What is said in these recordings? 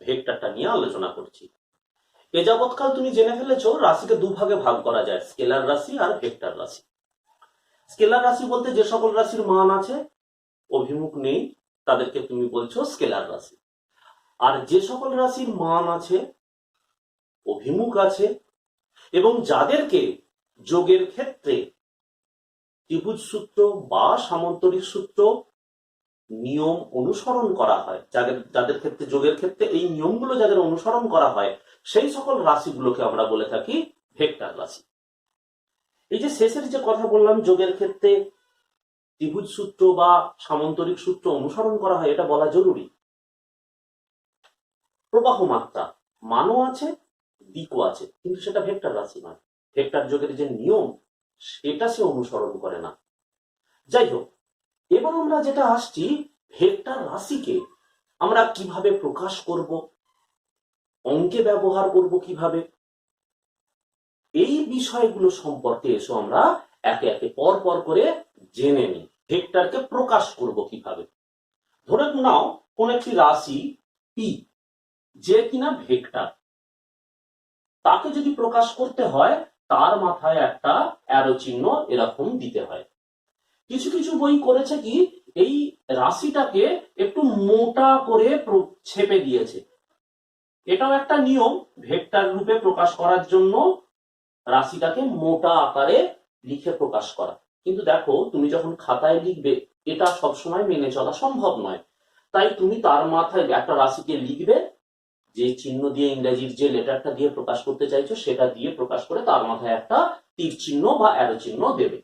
ভেক্টরটা নিয়ে আলোচনা করছি। এ যাবৎকাল তুমি জেনে ফেলেছো রাশিকে দুভাগে ভাগ করা যায়, স্কেলার রাশি আর ভেক্টর রাশি। স্কেলার রাশি বলতে যে সকল রাশির মান আছে অভিমুখ নেই তাদেরকে তুমি বলছো স্কেলার রাশি। আর যে সকল রাশির মান আছে অভিমুখ আছে এবং যাদেরকে যোগের ক্ষেত্রে ত্রিভুজ সূত্র বা সামন্তরিক সূত্র নিয়ম অনুসরণ করা হয়, যাদের ক্ষেত্রে যোগের ক্ষেত্রে এই নিয়মগুলো যাদের অনুসরণ করা হয় সেই সকল রাশিগুলোকে আমরা বলে থাকি ভেক্টর রাশি। এই যে শেষের যে কথা বললাম যোগের ক্ষেত্রে ত্রিভুজ সূত্র বা সামন্তরিক সূত্র অনুসরণ করা হয়, এটা বলা জরুরি। প্রবাহ মাত্রা মানও আছে দিকও আছে, কিন্তু সেটা ভেক্টর রাশি নয়। ভেক্টর যোগের যে নিয়ম সেটা সে অনুসরণ করে না। যাই হোক, এবার আমরা যেটা আসছি, ভেক্টর রাশিকে আমরা কিভাবে প্রকাশ করব, অঙ্কে ব্যবহার করব কিভাবে, এই বিষয়গুলো সম্পর্কে এসো আমরা একে একে পর পর করে জেনে নিই। ভেক্টরকে প্রকাশ করব কিভাবে। ধরে নাও কোন একটি রাশি পি যে কিনা ভেক্টর, তাকে যদি প্রকাশ করতে হয় তার মাথায় একটা অ্যারো চিহ্ন এরকম দিতে হয়। কিছু কিছু বই করেছে কি এই রাশিটাকে একটু মোটা করে ছেপে দিয়েছে। এটাও একটা নিয়ম ভেক্টর রূপে প্রকাশ করার জন্য, রাশিটাকে মোটা আকারে লিখে প্রকাশ করা। কিন্তু দেখো তুমি যখন খাতায় লিখবে এটা সবসময় মেনে চলা সম্ভব নয়। তাই তুমি তার মাথায় একটা রাশিকে লিখবে, যে চিহ্ন দিয়ে ইংরেজির যে লেটারটা দিয়ে প্রকাশ করতে চাইছো সেটা দিয়ে প্রকাশ করে তার মাথায় একটা তীর চিহ্ন বা অ্যারো চিহ্ন দেবে।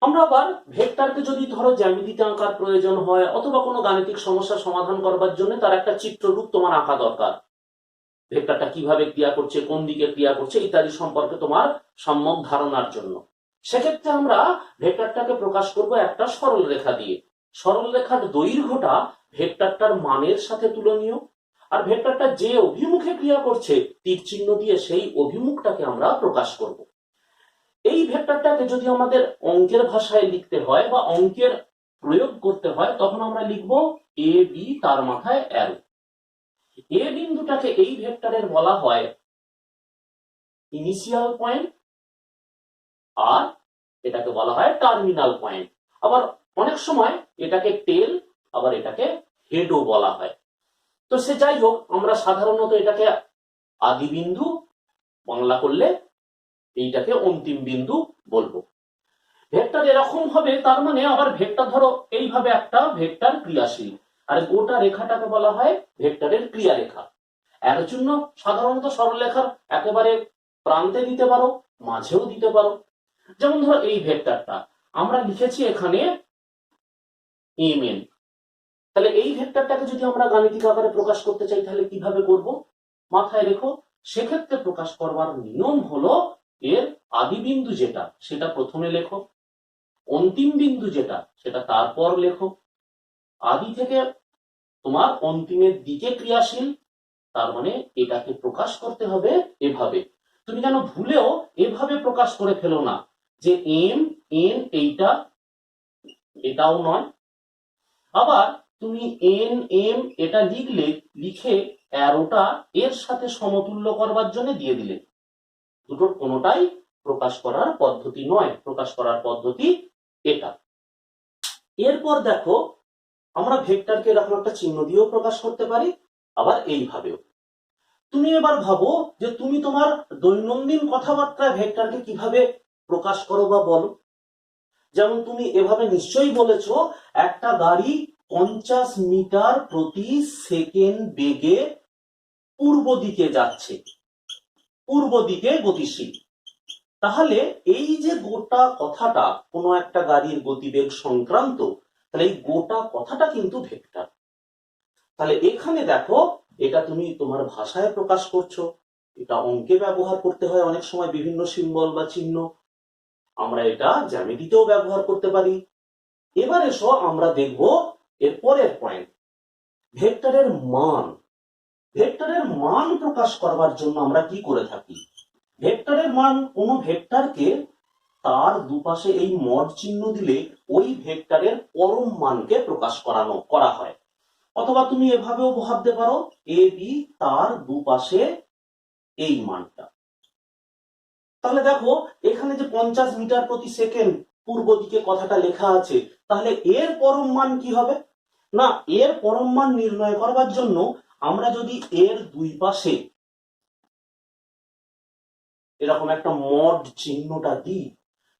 আমরা আবার ভেক্টরকে যদি ধরো জ্যামিতিতে আঁকার প্রয়োজন হয় অথবা কোনো গাণিতিক সমস্যা সমাধান করবার জন্য তার একটা চিত্ররূপ তোমার আঁকা দরকার, ভেক্টরটা কিভাবে ক্রিয়া করছে, কোন দিকে ক্রিয়া করছে ইত্যাদি সম্পর্কে তোমার সম্যক ধারণার জন্য। সেক্ষেত্রে আমরা ভেক্টরটাকে প্রকাশ করব একটা সরল রেখা দিয়ে। সরল রেখার দৈর্ঘ্যটা ভেক্টরটার মানের সাথে তুলনীয়, আর ভেক্টরটা যে অভিমুখে ক্রিয়া করছে তীর চিহ্ন দিয়ে সেই অভিমুখটাকে আমরা প্রকাশ করব। এই ভেক্টরটাকে যদি আমাদের অঙ্কের ভাষায় লিখতে হয় বা অঙ্কের প্রয়োগ করতে হয় তখন আমরা লিখব এ বি, তার মাথায় অ্যারো। এ বিন্দুটাকে এই ভেক্টরের বলা হয় ইনিশিয়াল পয়েন্ট, আর এটাকে বলা হয় টার্মিনাল পয়েন্ট। আবার অনেক সময় এটাকে টেল, আবার এটাকে হেডও বলা হয়। তো সে যাই হোক, আমরা সাধারণত এটাকে আদি বিন্দু, বাংলা করলে এইটাকে অন্তিম বিন্দু বলবো। ভেক্টর এরকম হবে, তার মানে আবার ভেক্টর ধরো এইভাবে একটা ভেক্টর ক্রিয়াশীল, আর গোটা রেখাটাকে বলা হয় ভেক্টরের ক্রিয়া রেখা। এর জন্য সাধারণত সরলরেখার একেবারে প্রান্তে দিতে পারো, মাঝেও দিতে পারো। যেমন ধরো এই ভেক্টরটা আমরা লিখেছি এখানে mn, তাহলে এই ভেক্টরটাকে যদি আমরা গাণিতিক আকারে প্রকাশ করতে চাই তাহলে কিভাবে করব মাথায় রেখো। সেক্ষেত্রে প্রকাশ করবার নিয়ম হলো এর আদি বিন্দু যেটা সেটা প্রথমে লেখো, অন্তিম বিন্দু যেটা সেটা তারপর লেখো। আদি থেকে তোমার অন্তিমের দিকে ক্রিয়াশীল, তার মানে এটাকে প্রকাশ করতে হবে এভাবে। তুমি যেন ভুলেও এভাবে প্রকাশ করে ফেলো না যে এম এন এইটা, এটাও নয়। আবার তুমি এন এম এটা লিখলে, লিখে অ্যারোটা এর সাথে সমতুল্য করবার জন্য দিয়ে দিলে, দুটোর কোনোটাই প্রকাশ করার পদ্ধতি নয়। প্রকাশ করার পদ্ধতি এটা। এরপর দেখো আমরা ভেক্টরকে এরকম একটা চিহ্ন দিয়েও প্রকাশ করতে পারি, আবার এইভাবেও। তুমি এবার ভাবো যে তুমি তোমার দৈনন্দিন কথাবার্তায় ভেক্টরকে কিভাবে প্রকাশ করো বা বলো। যেমন তুমি এভাবে নিশ্চয়ই বলেছো একটা গাড়ি 50 মিটার প্রতি সেকেন্ড বেগে পূর্ব দিকে যাচ্ছে, পূর্ব দিকে গতিশীল। তাহলে এই যে গোটা কথাটা কোনো একটা গাড়ির গতিবেগ সংক্রান্ত, তাহলে এই গোটা কথাটা কিন্তু ভেক্টর। তাহলে এখানে দেখো এটা তুমি তোমার ভাষায় প্রকাশ করছো, এটা অঙ্কে ব্যবহার করতে হয় অনেক সময় বিভিন্ন সিম্বল বা চিহ্ন, আমরা এটা জ্যামিতিতেও ব্যবহার করতে পারি। এবার এসো আমরা দেখব এর পরের পয়েন্ট, ভেক্টরের মান। ভেক্টরের মান প্রকাশ করবার জন্য আমরা কি করে থাকি, ভেক্টরের মান কোন ভেক্টরকে তার দুপাশে এই মড চিহ্ন দিলে ওই ভেক্টরের পরম মানকে প্রকাশ করা হয়। অথবা তুমি এভাবেও ভাবতে পারো এ বি তার দুপাশে এই মানটা। তাহলে দেখো এখানে যে 50 মিটার/সেকেন্ড পূর্ব দিকে কথাটা লেখা আছে, তাহলে এর পরম মান কি হবে? না, এর পরম মান নির্ণয় করবার জন্য আমরা যদি এর দুই পাশে এরকম একটা মড চিহ্নটা দিই,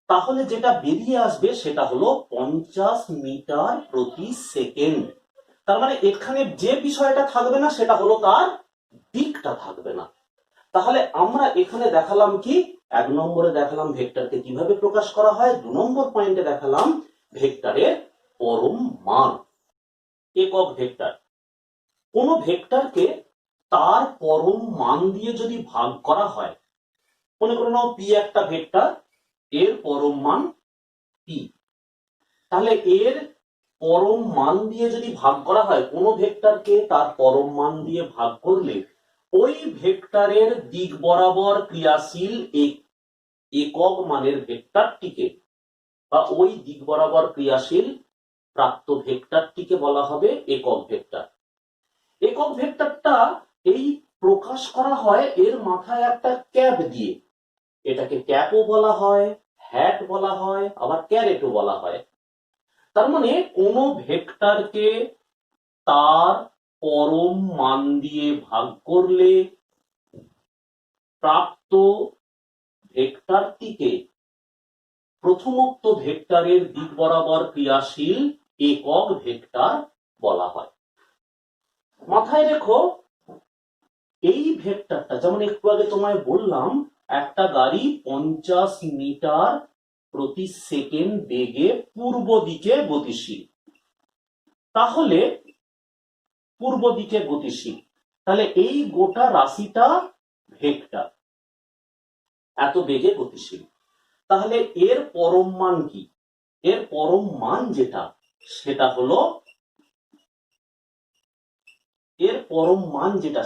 তাহলে যেটা বেরিয়ে আসবে সেটা হলো 50 মিটার/সেকেন্ড। তার মানে এখানে যে বিষয়টা থাকবে না সেটা হলো তার দিকটা থাকবে না। তাহলে আমরা এখানে দেখালাম কি, 1 নম্বরে দেখালাম ভেক্টরকে কিভাবে প্রকাশ করা হয়, 2 নম্বর পয়েন্টে দেখালাম ভেক্টরের পরম মান। একক ভেক্টর, কোন ভেক্টরকে তার পরম মান দিয়ে যদি ভাগ করা হয়, মনে করে নাও পি একটা ভেক্টর, এর পরম মান পি, তাহলে এর পরম মান দিয়ে যদি ভাগ করা হয়, কোন ভেক্টরকে তার পরম মান দিয়ে ভাগ করলে ওই ভেক্টরের দিক বরাবর ক্রিয়াশীল একক মানের ভেক্টরটিকে বা ওই দিক বরাবর ক্রিয়াশীল প্রাপ্ত ভেক্টরটিকে বলা হবে একক ভেক্টর। একক ভেক্টরটা এই প্রকাশ করা হয় এর মাথায় একটা ক্যাপ দিয়ে, এটাকে ক্যাপও বলা হয়, হ্যাট বলা হয়, আবার ক্যারেটও বলা হয়। তার মানে কোন ভেক্টরকে তার পরম মান দিয়ে ভাগ করলে প্রাপ্ত ভেক্টরটিকে প্রথমোক্ত ভেক্টরের দিক বরাবর ক্রিয়াশীল একক ভেক্টর বলা হয়। মাথায় রেখো এই ভেক্টরটা, যেমন একটু আগে তোমায় বললাম একটা গাড়ি 50 মিটার/সেকেন্ড বেগে পূর্ব দিকে গতিশীল, তাহলে পূর্ব দিকে গতিশীল, তাহলে এই গোটা রাশিটা ভেক্টর এত বেগে গতিশীল। তাহলে এর পরম মান কি? এর পরম মান যেটা সেটা হলো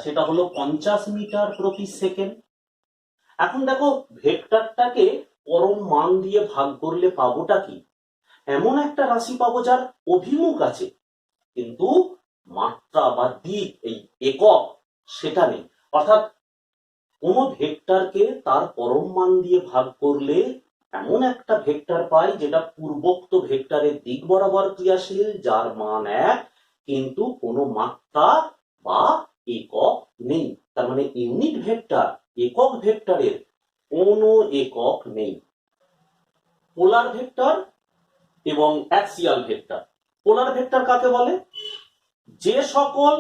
সেটা হলো 50 মিটার/সেকেন্ড। এখন দেখো ভেক্টরটাকে পরম মান দিয়ে ভাগ করলে পাবোটা কি? এমন একটা রাশি পাবো যার অভিমুখ আছে কিন্তু মাত্রা বা দিক এই একক সেটা নেই। অর্থাৎ কোন ভেক্টরকে তার পরম মান দিয়ে ভাগ করলে এমন একটা ভেক্টর পাই যেটা পূর্বোক্ত ভেক্টরের দিক বরাবর ক্রিয়াশীল, যার মান 1, কিন্তু কোনো মাত্রা বা একক নেই। তার মানে ইউনিট ভেক্টর, একক ভেক্টরের কোনো একক নেই। পোলার ভেক্টর এবং অ্যাক্সিয়াল ভেক্টর। পোলার ভেক্টর কাকে বলে? যে সকল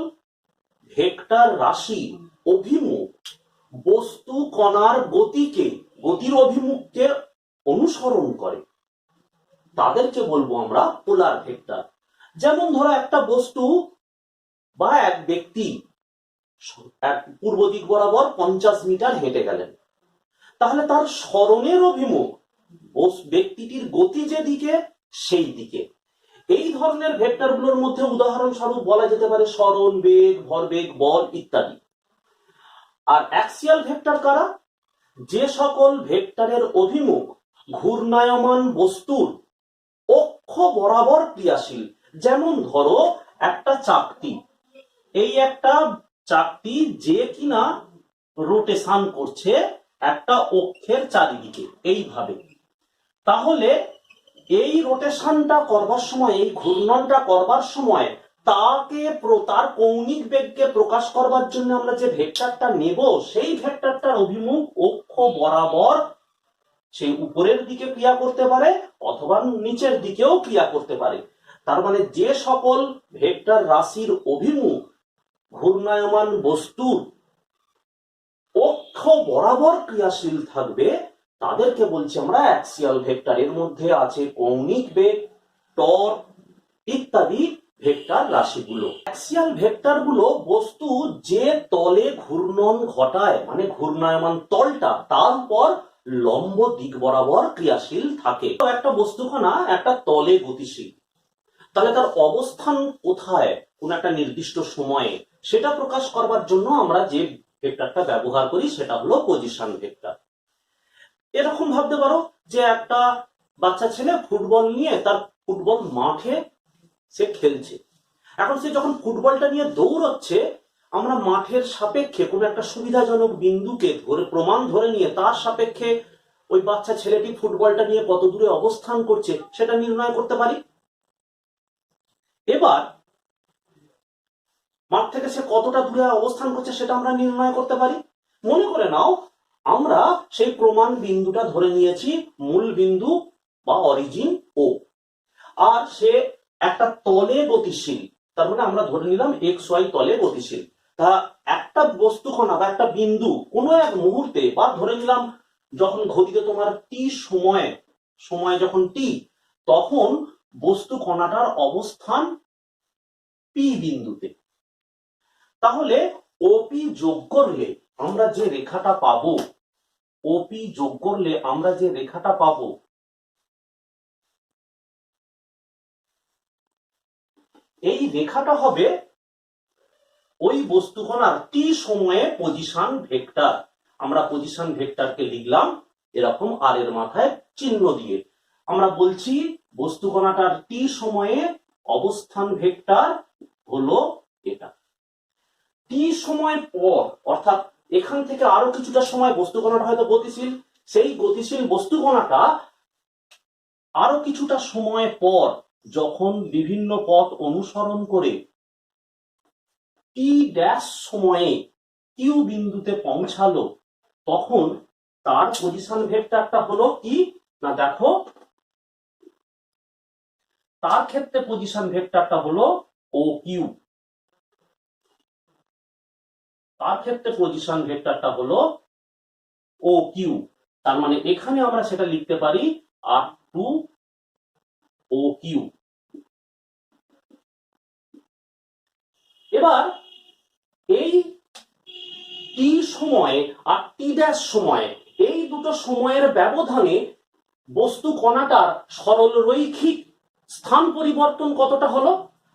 ভেক্টর রাশি অভিমুখ বস্তু কণার গতির অভিমুখকে অনুসরণ করে তাদেরকে বলবো আমরা পোলার ভেক্টর। যেমন ধরো একটা বস্তু বা এক ব্যক্তি পূর্ব দিক বরাবর 50 মিটার হেঁটে গেলেন, তাহলে তার সরণের অভিমুখ ব্যক্তিটির গতি যেদিকে সেই দিকে। এই ধরনের ভেক্টরগুলোর মধ্যে উদাহরণস্বরূপ বলা যেতে পারে সরণ, বেগ, ভরবেগ, বল ইত্যাদি। আর অ্যাক্সিয়াল ভেক্টর কারা? যে সকল ভেক্টরের অভিমুখ ঘূর্ণায়মান বস্তুর অক্ষ বরাবর ক্রিয়াশীল। যেমন ধরো একটা চাকতি, এই একটা চাকতি যে কিনা রোটেশন করছে একটা অক্ষের চারিদিকে এইভাবে, তাহলে এই রোটেশনটা করবার সময়, এই ঘূর্ণনটা করবার সময় তার কৌণিক বেগকে প্রকাশ করবার জন্য আমরা যে ভেক্টরটা নেব, সেই ভেক্টরটার অভিমুখ অক্ষ বরাবর সেই উপরের দিকে ক্রিয়া করতে পারে অথবা নিচের দিকেও ক্রিয়া করতে পারে। তার মানে যে সকল ভেক্টর রাশির অভিমুখ ঘূর্ণায়মান বস্তুর অক্ষ বরাবর ক্রিয়াশীল থাকবে তাদেরকে বলছি আমরা অ্যাক্সিয়াল ভেক্টর। এর মধ্যে আছে কৌণিক বেগ, টর্ক ইত্যাদি ভেক্টর রাশিগুলো। অ্যাক্সিয়াল ভেক্টর গুলো বস্তু যে তলে ঘূর্ণন ঘটায়, মানে ঘূর্ণায়মান তলটা, তার উপর লম্ব দিক বরাবর ক্রিয়াশীল থাকে। তো একটা বস্তুকণা একটা তলে গতিশীল, তাহলে তার অবস্থান কোথায় কোন একটা নির্দিষ্ট সময়ে সেটা প্রকাশ করবার জন্য আমরা যে ভেক্টরটা ব্যবহার করি সেটা হলো পজিশন ভেক্টর। এরকম ভাবতে পারো যে একটা বাচ্চা ছেলে ফুটবল নিয়ে তার ফুটবল মাঠে সে খেলছে, এখন সে যখন ফুটবলটা নিয়ে দৌড়চ্ছে, আমরা মাঠের সাপেক্ষে কোনো একটা সুবিধাজনক বিন্দুকে প্রমাণ ধরে নিয়ে তার সাপেক্ষে ওই বাচ্চা ছেলেটি ফুটবলটা নিয়ে কত দূরে অবস্থান করছে সেটা নির্ণয় করতে পারি। এবার মাঠ থেকে সে কতটা দূরে অবস্থান করছে সেটা আমরা নির্ণয় করতে পারি। মনে করে নাও আমরা সেই প্রমাণ বিন্দুটা ধরে নিয়েছি মূল বিন্দু বা অরিজিন ও, আর সে একটা তলে গতিশীল, তার মানে আমরা ধরে নিলাম এক্স ওয়াই তলে গতিশীল। তা একটা বস্তুকণা বা একটা বিন্দু কোনো এক মুহূর্তে, বা ধরে নিলাম যখন ঘটিতে তোমার টি সময় যখন টি, তখন বস্তু কণাটার অবস্থান পি বিন্দুতে। তাহলে ওপি যোগ করলে আমরা যে রেখাটা পাবো, ওপি যোগ করলে আমরা যে রেখাটা পাবো, এই রেখাটা হবে ওই বস্তুকণার টি সময়ে পজিশন ভেক্টর। আমরা পজিশন ভেক্টরকে লিখলাম এরকম আর এর মাথায় চিহ্ন দিয়ে। আমরা বলছি বস্তুকণাটার টি সময়ে অবস্থান ভেক্টর হলো এটা। টি সময় পর, অর্থাৎ এখান থেকে আরো কিছুটা সময় বস্তুকণাটা হয়তো গতিশীল, সেই গতিশীল বস্তুকণাটা আরো কিছুটা সময় পর যখন বিভিন্ন পথ অনুসরণ করে টি ড্যাশ সময়ে কিউ বিন্দুতে পৌঁছালো, তখন তার পজিশন ভেক্টরটা হলো কি না, দেখো তার ক্ষেত্রে পজিশন ভেক্টরটা হলো ও কিউ। তার ক্ষেত্রে পজিশন ভেক্টরটা হলো ও কিউ। তার মানে এখানে আমরা সেটা লিখতে পারি আর টু ও কিউ। এবার এই টি সময়ে আর টি ড্যাশ সময়ে, এই দুটো সময়ের ব্যবধানে বস্তু কণাটার সরল রৈখিক স্থান পরিবর্তন কতটা হলো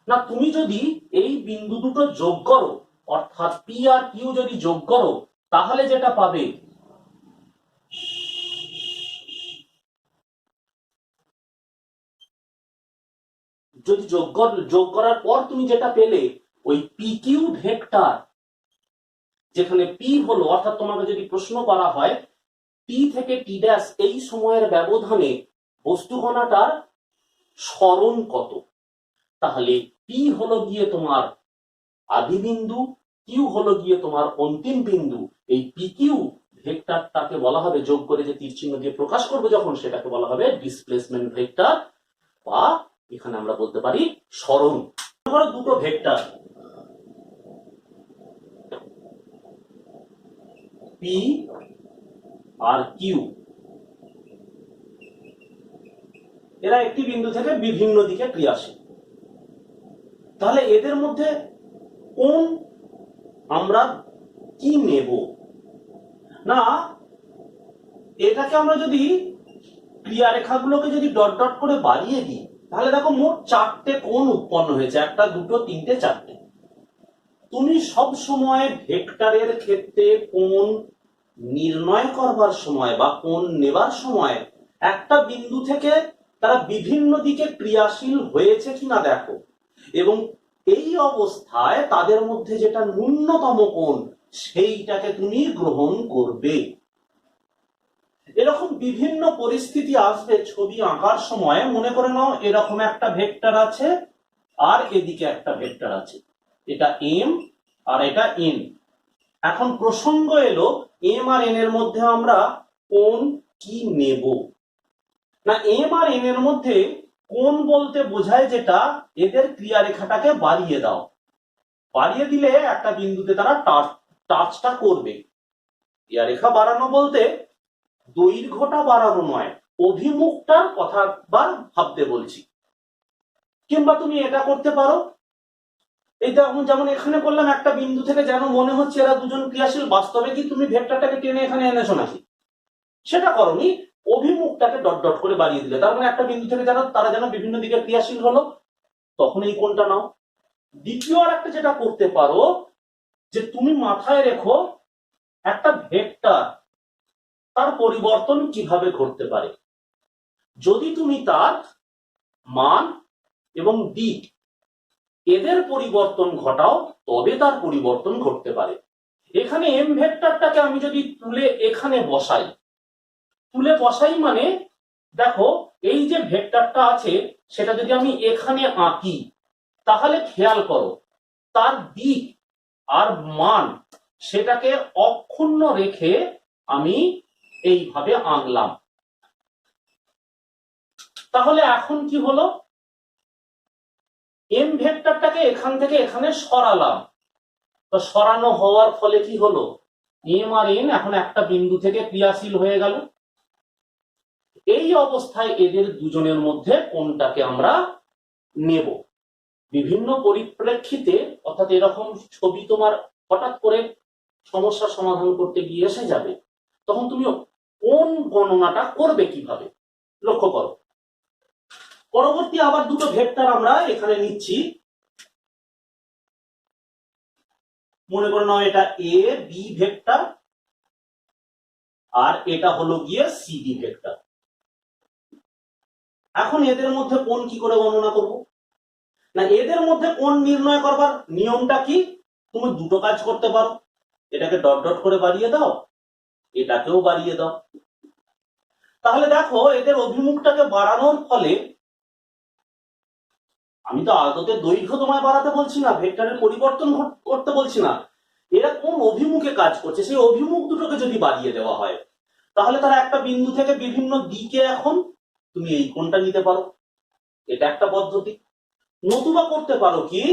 না, তুমি যদি এই বিন্দু দুটো যোগ করো, অর্থাৎ পি আর কিউ যদি যোগ করো, তাহলে যেটা পাবে, যদি যোগ করার পর তুমি যেটা পেলে, ওই পি কিউ ভেক্টর, যেখানে পি হলো, অর্থাৎ তোমাকে যদি প্রশ্ন করা হয় টি থেকে টি ড্যাশ এই সময়ের ব্যবধানে বস্তুকণাটার সরণ কত, তাহলে পি হলো গিয়ে তোমার আদি বিন্দু, কিউ হলো গিয়ে তোমার অন্তিম বিন্দু। এই পি কিউ ভেক্টরটাকে বলা হবে, যোগ করে যে তীর চিহ্ন দিয়ে প্রকাশ করবে যখন, সেটাকে বলা হবে ডিসপ্লেসমেন্ট ভেক্টর, বা এখানে আমরা বলতে পারি সরণ। দুটো ভেক্টর পি আর কিউ, এরা একটি বিন্দু থেকে বিভিন্ন দিকে ক্রিয়াশীল। তাহলে এদের মধ্যে কোন আমরা কি নেব না, এটাকে আমরা যদি ক্রিয়া রেখাগুলোকে যদি ডট ডট করে বাড়িয়ে দিই, তাহলে দেখো মোট চারটে কোণ উৎপন্ন হয়েছে, একটা দুটো তিনটে চারটে। তুমি সব সময় ভেক্টরের ক্ষেত্রে কোণ নির্ণয় করবার সময় বা কোণ নেবার সময় একটা বিন্দু থেকে তারা বিভিন্ন দিকে ক্রিয়াশীল হয়েছে কিনা দেখো, এবং এই অবস্থায় তাদের মধ্যে যেটা ন্যূনতম কোণ সেইটাকে তুমি গ্রহণ করবে। এরকম বিভিন্ন পরিস্থিতি আসবে ছবি আঁকার সময়। মনে করে নাও এরকম একটা ভেক্টর আছে আর এদিকে একটা ভেক্টর আছে, এটা এম আর এটা এন। এখন প্রসঙ্গ এলো এম আর এন এর মধ্যে আমরা কোণ কি নেব না। এম আর এন এর মধ্যে কোণ বলতে বোঝায় যেটা এদের ক্রিয়া রেখাটাকে বাড়িয়ে দাও, বাড়িয়ে দিলে একটা বিন্দুতে তারা টাচটা করবে। ক্রিয়া রেখা বাড়ানো বলতে দৈর্ঘ্যটা বাড়ানো নয়, অভিমুখটার কথা ভাবতে বলছি। কিংবা তুমি এটা করতে পারো, এই যেমন এখানে করলাম, একটা বিন্দু থেকে যেন মনে হচ্ছে এরা দুজন ক্রিয়াশীল, বাস্তবে কি তুমি ভেক্টরটাকে টেনে এখানে এনেছো নাকি, সেটা করনি, অভিমুখটাকে ডট ডট করে বাড়িয়ে দিলে, তার মানে একটা বিন্দু থেকে তারা যেন বিভিন্ন দিকে ক্রিয়াশীল হলো, তখন এই কোণটা নাও। দ্বিতীয় আর একটা যেটা করতে পারো, যে তুমি মাথায় রেখো একটা ভেক্টর তার পরিবর্তন কিভাবে ঘটতে পারে, যদি তুমি তার মান এবং দিক এদের পরিবর্তন ঘটাও, তবে তার পরিবর্তন ঘটতে পারে। এখানে এম ভেক্টরটাকে আমি যদি তুলে এখানে বসাই, তুলে বসাই মানে দেখো এই যে ভেক্টরটা আছে সেটা যদি আমি এখানে আঁকি, তাহলে খেয়াল করো তার দিক আর মান সেটাকে অক্ষুণ্ণ রেখে আমি এইভাবে আঁকলাম। তাহলে এখন কি হলো, এম ভেক্টরটাকে এখান থেকে এখানে সরালাম, তো সরানো হওয়ার ফলে কি হলো, এম আর এন এখন একটা বিন্দু থেকে ক্রিয়াশীল হয়ে গেল। এই অবস্থায় এদের দুজনের মধ্যে কোনটাকে আমরা নেব? বিভিন্ন পরিপ্রেক্ষিতে, অর্থাৎ এরকম ছবি তোমার হঠাৎ করে সমস্যার সমাধান করতে গিয়ে এসে যাবে, তখন তুমি কোন গণনাটা করবে কিভাবে, লক্ষ্য করো। পরবর্তী আবার দুটো ভেক্টর আমরা এখানে নিচ্ছি, মনে করে নাও এটা এ বি ভেক্টর আর এটা হলো গিয়ে সিডি ভেক্টর। এখন এদের মধ্যে কোণ কি করে গণনা করব? না, এদের মধ্যে কোণ নির্ণয় করবার নিয়মটা কি? তুমি দুটো কাজ করতে পারো, এটাকে ডট ডট করে বাড়িয়ে দাও, এটাকেও বাড়িয়ে দাও। তাহলে দেখো এদের অভিমুখটাকে বাড়ানোর ফলে, আমি তো আদতে দৈর্ঘ্য তোমায় বাড়াতে বলছি না, ভেক্টরের পরিবর্তন করতে বলছি না, এরা কোন অভিমুখে কাজ করছে সেই অভিমুখ দুটোকে যদি বাড়িয়ে দেওয়া হয়, তাহলে তারা একটা বিন্দু থেকে বিভিন্ন দিকে এখন তুমি এই কোণটা নিতে পারো, এটা একটা পদ্ধতি। নতুবা করতে পারো কি,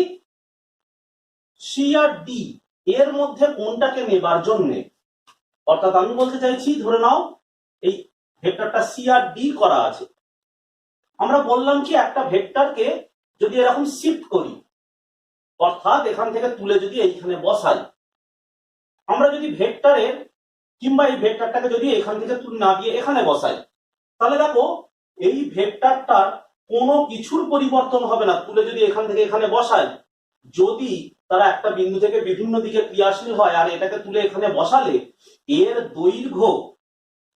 সি আর ডি এর মধ্যে কোণটাকে নেবার জন্য, অর্থাৎ আমি বলতে চাইছি ধরে নাও এই ভেক্টরটা সি আর ডি করা আছে, আমরা বললাম কি একটা ভেক্টরকে যদি এরকম শিফট করি, অর্থাৎ এখান থেকে তুলে যদি এইখানে বসাই, আমরা যদি ভেক্টরের কিংবা এই ভেক্টরটাকে যদি এখান থেকে তুলে না দিয়ে এখানে বসাই, তাহলে দেখো এই ভেক্টরটার কোনো কিছুর পরিবর্তন হবে না। তুলে যদি এখান থেকে এখানে বসাই, যদি তারা একটা বিন্দু থেকে বিভিন্ন দিকে ক্রিয়াশীল হয়, আর এটাকে তুলে এখানে বসালে এর দৈর্ঘ্য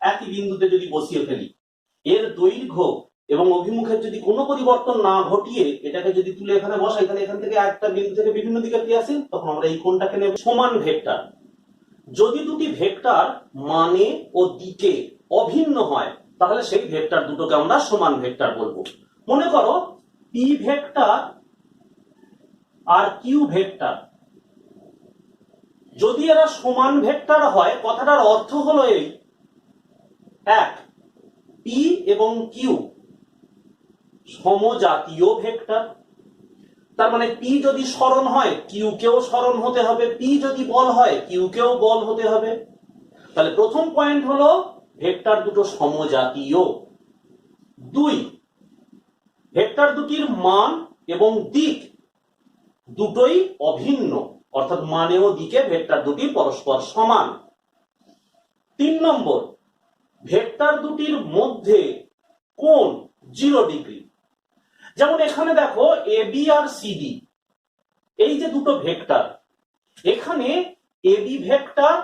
একই বিন্দুতে যদি বসিয়ে ফেলি, এর দৈর্ঘ্য এবং অভিমুখের যদি কোনো পরিবর্তন না ঘটিয়ে এটাকে যদি তুলে এখানে বসাই, তাহলে এখান থেকে একটা বিন্দু থেকে বিভিন্ন দিকে ক্রিয়াশীল, তখন আমরা এই কোণটাকে নেব সমান ভেক্টর। যদি দুটি ভেক্টর মানে ও দিকে অভিন্ন হয়, তাহলে সেই ভেক্টর দুটোকে আমরা সমান ভেক্টর বলবো। মনে করো পি ভেক্টর আর কিউ ভেক্টর, যদি এরা সমান ভেক্টর হয়, কথাটার অর্থ হলো এই, এক, পি এবং কিউ সমজাতীয় ভেক্টর, তার মানে পি যদি সরণ হয় কিউ কেও সরণ হতে হবে, পি যদি বল হয় কিউ কেও বল হতে হবে। তাহলে প্রথম পয়েন্ট হলো ভেক্টর দুটো সমজাতীয়। দুই, ভেক্টর দুটির মান এবং দিক দুটোই অভিন্ন, অর্থাৎ মানে ও দিকে ভেক্টর দুটি পরস্পর সমান। তিন নম্বর, ভেক্টর দুটির মধ্যে কোণ 0 ডিগ্রি। যেমন এখানে দেখো এবি আর সিডি, এই যে দুটো ভেক্টর, এখানে এবি ভেক্টর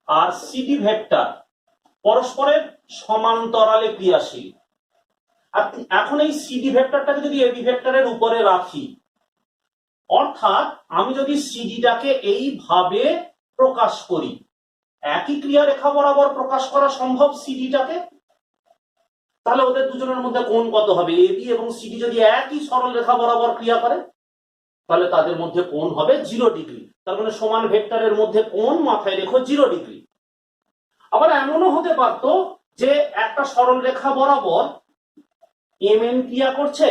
আর সিডি ভেক্টর পরস্পরের সমান্তরালে ক্রিয়াশীল। এখন এই সিডি ভেক্টরটাকে যদি এবি ভেক্টরের উপরে রাখি, অর্থাৎ আমি যদি সিডিটাকে এইভাবে প্রকাশ করি, একই ক্রিয়া রেখা বরাবর প্রকাশ করা সম্ভব সিডিটাকে, তাহলে ওদের দুজনের মধ্যে কোণ কত হবে? এবি এবং সিডি যদি একই সরল রেখা বরাবর ক্রিয়া করে, তাহলে তাদের মধ্যে কোণ হবে 0 ডিগ্রি। তার মানে সমান ভেক্টরের মধ্যে কোণ মাথায় রেখো 0 ডিগ্রি। আবার এমনও হতে পারত যে একটা সরল রেখা বরাবর এম এন ক্রিয়া করছে,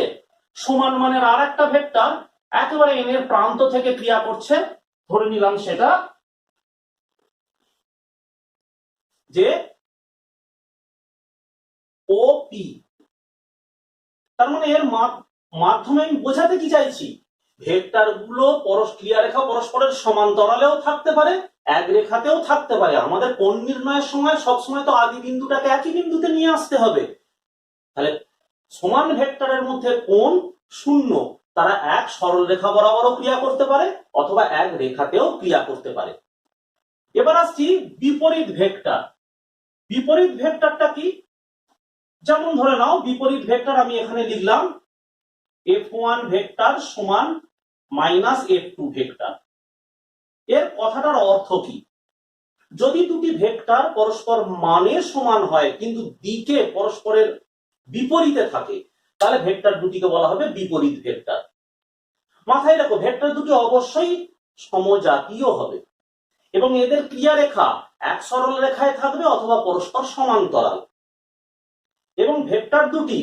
সমান মানের আর একটা ভেক্টর একেবারে এন এর প্রান্ত থেকে ক্রিয়া করছে, ধরে নিলাম সেটা যে ওপি। তার মানে এর মাধ্যমে আমি বোঝাতে কি চাইছি, ভেক্টর গুলো ক্রিয়া রেখা পরস্পরের সমান্তরালেও থাকতে পারে, এক রেখাতেও থাকতে পারে। আমাদের কোণ নির্ণয়ের সময় সবসময় তো আদি বিন্দুটাকে একই বিন্দুতে নিয়ে আসতে হবে। তাহলে সমান ভেক্টরের মধ্যে কোণ 0, তারা এক সরল রেখা বরাবরও ক্রিয়া করতে পারে অথবা এক রেখাতেও ক্রিয়া করতে পারে। এবার আসছি বিপরীত ভেক্টর। বিপরীত ভেক্টরটা কি? যেমন ধরে নাও বিপরীত ভেক্টর আমি এখানে লিখলাম F1 ভেক্টর সমান মাইনাস F2 ভেক্টর। এর কথাটার অর্থ কি? যদি দুটি ভেক্টর পরস্পর মানে সমান হয় কিন্তু দিকে পরস্পরের বিপরীতে থাকে, তাহলে ভেক্টর দুটিকে বলা হবে বিপরীত ভেক্টর। মাথায় রাখো, ভেক্টর দুটি অবশ্যই সমজাতীয় হবে এবং এদের ক্রিয়ারেখা এক সরল রেখায় থাকবে অথবা পরস্পর সমান্তরাল, এবং ভেক্টর দুটি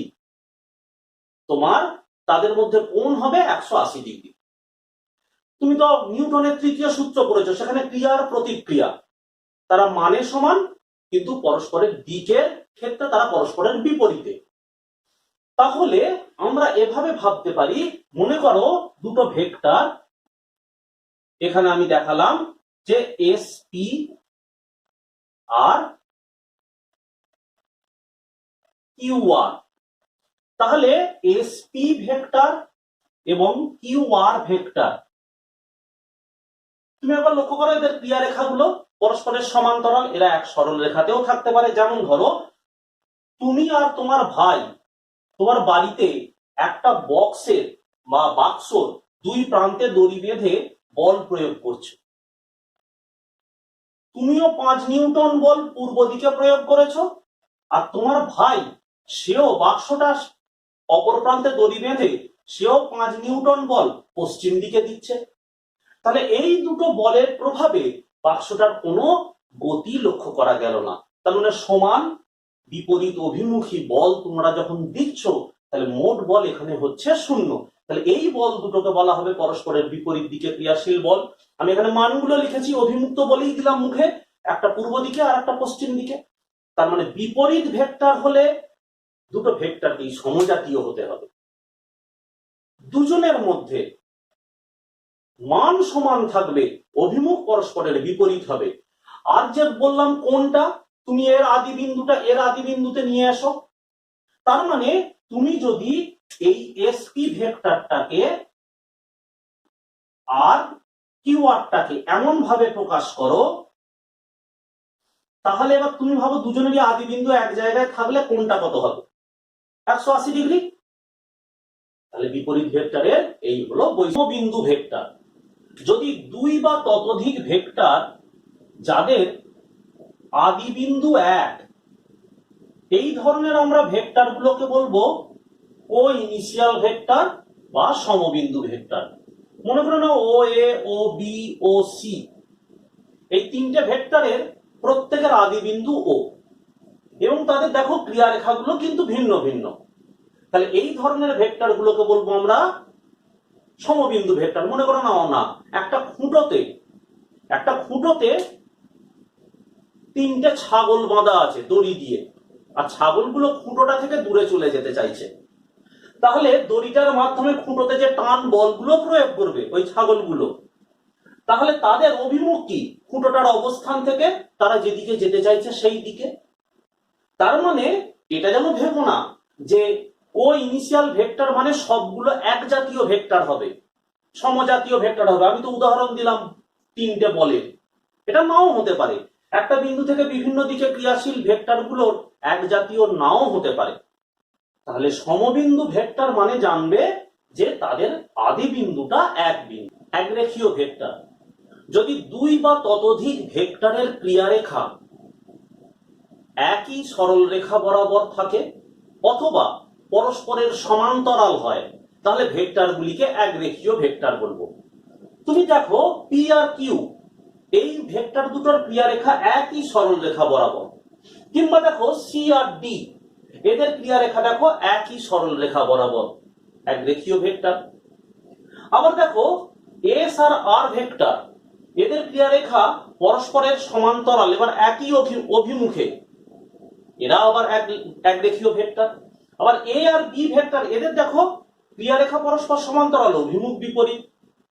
তোমার তাদের মধ্যে কোণ হবে 180 ডিগ্রি। তুমি তো নিউটনের তৃতীয় সূত্র পড়েছো, সেখানে ক্রিয়ার প্রতিক্রিয়া, তারা মানে সমান কিন্তু পরস্পরের দিকের ক্ষেত্রে তারা পরস্পরের বিপরীতে। তাহলে আমরা এভাবে ভাবতে পারি, মনে করো দুটো ভেক্টর, এখানে আমি দেখালাম যে এসপি আর কিউআর। তাহলে এসপি ভেক্টর এবং কিউআর ভেক্টর, তুমি একবার লক্ষ্য করো এদের ক্রিয়ারেখাগুলো পরস্পরের সমান্তরাল, এরা এক সরল রেখাতেও থাকতে পারে। যেমন ধরো তুমি আর তোমার ভাই তোমার বাড়িতে একটা বক্সের বা বাক্সর দুই প্রান্তে দড়ি বেঁধে বল প্রয়োগ করছো। তুমিও 5 নিউটন বল পূর্ব দিকে প্রয়োগ করেছো, আর তোমার ভাই সেও বাক্সটা অপর প্রান্তে দড়ি বেঁধে সেও 5 নিউটন বল পশ্চিম দিকে দিচ্ছে। তাহলে এই দুটো বলের প্রভাবে বাক্সটার কোনো গতি লক্ষ্য করা গেল না। তার মানে সমান বিপরীত অভিমুখী বল তোমরা যখন দিচ্ছ, তাহলে মোট বল এখানে হচ্ছে 0। তাহলে এই বল দুটোকে বলা হবে পরস্পরের বিপরীত দিকে ক্রিয়াশীল বল। আমি এখানে মানগুলো লিখেছি, অভিমুক্ত বলেই দিলাম মুখে, একটা পূর্ব দিকে আর একটা পশ্চিম দিকে। তার মানে বিপরীত ভেক্টর হলে দুটো ভেক্টরকেই সমজাতীয় হতে হবে, দুজনের মধ্যে মান সমান থাকবে, অভিমুখ পরস্পরের বিপরীত হবে। আর যে বললাম কোনটা, তুমি এর আদি বিন্দুটা এর আদি বিন্দুতে নিয়ে আসো। তার মানে তুমি যদি এই এসপি ভেক্টরটাকে আর কিউআরটাকে এমন ভাবে প্রকাশ করো, তাহলে এবার তুমি ভাবো দুজনেরই আদি বিন্দু এক জায়গায় থাকলে কোনটা কত হবে? 180 ডিগ্রি। তাহলে বিপরীত ভেক্টরের এই হলো বৈষম্য বিন্দু ভেক্টর। যদি দুই বা ততোধিক ভেক্টর যাদের আদি বিন্দু এক, এই ধরনের আমরা ভেক্টর গুলোকে বলবো কো ইনিশিয়াল ভেক্টর বা সমবিন্দু ভেক্টর। মনে করো না ও এ, ও বি, ও সি, এই তিনটে ভেক্টরের প্রত্যেকের আদি বিন্দু ও, এবং তাদের দেখো ক্রিয়ারেখাগুলো কিন্তু ভিন্ন ভিন্ন। তাহলে এই ধরনের ভেক্টর গুলোকে বলবো আমরা সমবিন্দু ভেক্টর। মনে করো না একটা খুঁটোতে তিনটে ছাগল বাঁধা আছে দড়ি দিয়ে, আর ছাগলগুলো খুঁটোটা থেকে দূরে চলে যেতে চাইছে। তাহলে দড়িটার মাধ্যমে খুঁটোতে যে টান বলগুলো প্রয়োগ করবে ওই ছাগলগুলো, তাহলে তাদের অভিমুখ কি? খুঁটোটার অবস্থান থেকে তারা যেদিকে যেতে চাইছে সেই দিকে। তার মানে এটা যেন ভেবো না যে ও ইনিশিয়াল ভেক্টর মানে সবগুলো এক জাতীয় ভেক্টর হবে, সমজাতীয় ভেক্টর হবে। আমি তো উদাহরণ দিলাম তিনটে বলের, এটা নাও হতে পারে। একটা বিন্দু থেকে বিভিন্ন দিকে ক্রিয়াশীল ভেক্টর গুলোর এক জাতীয় নাও হতে পারে। তাহলে সমবিন্দু ভেক্টর মানে জানবে যে তাদের আদি বিন্দুটা এক বিন্দু, একরেখীয় ভেক্টর। যদি দুই বা ততোধিক ভেক্টরের ক্রিয়ারেখা একই সরল রেখা বরাবর থাকে অথবা পরস্পরের সমান্তরাল হয়, তাহলে ভেক্টর গুলিকে একরেখীয় ভেক্টর বলবো। তুমি দেখো পি আর কিউ, এই ভেক্টর দুটোর ক্রিয়ারেখা একই সরল রেখা বরাবর। কিংবা দেখো সি আর ডি, এদের ক্রিয়ারেখা দেখো একই সরল রেখা বরাবর, একরেখীয় ভেক্টর। আবার দেখো এস আর আর ভেক্টর, এদের ক্রিয়ারেখা পরস্পরের সমান্তরাল, এবার একই অভিমুখে, এরা আবার একরেখীয় ভেক্টর। আবার এ আর বি ভেক্টর, এদের দেখো ক্রিয়ারেখা পরস্পর সমান্তরাল, অভিমুখ বিপরীত,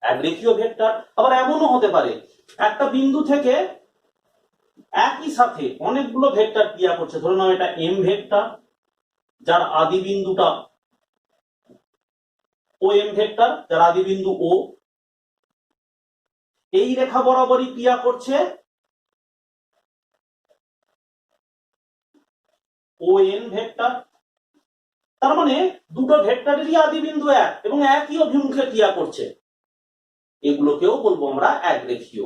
একরেখীয় ভেক্টর। আবার এমনও হতে পারে একটা বিন্দু থেকে একই সাথে অনেকগুলো ভেক্টর ক্রিয়া করছে। ধরে নাও এটা এম ভেক্টর, যার আদি বিন্দুটা ও এম ভেক্টর, যার আদি বিন্দু ও, এই রেখা বরাবরই ক্রিয়া করছে ও এন ভেক্টর। তার মানে দুটো ভেক্টরেরই আদি বিন্দু এক এবং একই অভিমুখে ক্রিয়া করছে। এগুলোকেও বলবো আমরা একরেখীয়।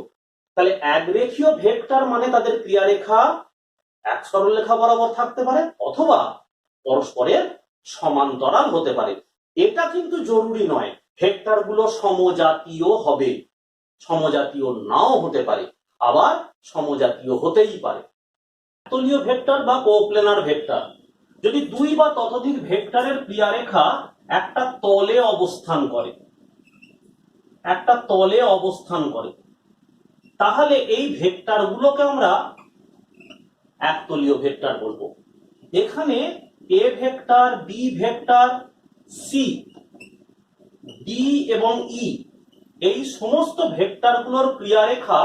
তাহলে একরেখীয় ভেক্টর মানে তাদের ক্রিয়ারেখা এক সরলরেখা বরাবর থাকতে পারে অথবা পরস্পরের সমান্তরাল হতে পারে। এটা কিন্তু জরুরি নয় ভেক্টর গুলো সমজাতীয় হবে, সমজাতীয় নাও হতে পারে, আবার সমজাতীয় হতেই পারে। তলীয় ভেক্টর বা কোপ্লেনার ভেক্টর, যদি দুই বা ততোধিক ভেক্টরের ক্রিয়ারেখা একটা তলে অবস্থান করে, একটা তলে অবস্থান করে, তাহলে এই ভেক্টর গুলোকে আমরা একতলীয় ভেক্টর বলবো। এখানে A vector, B vector, C, D এবং ই এই সমস্ত ভেক্টর গুলোর ক্রিয়ারেখা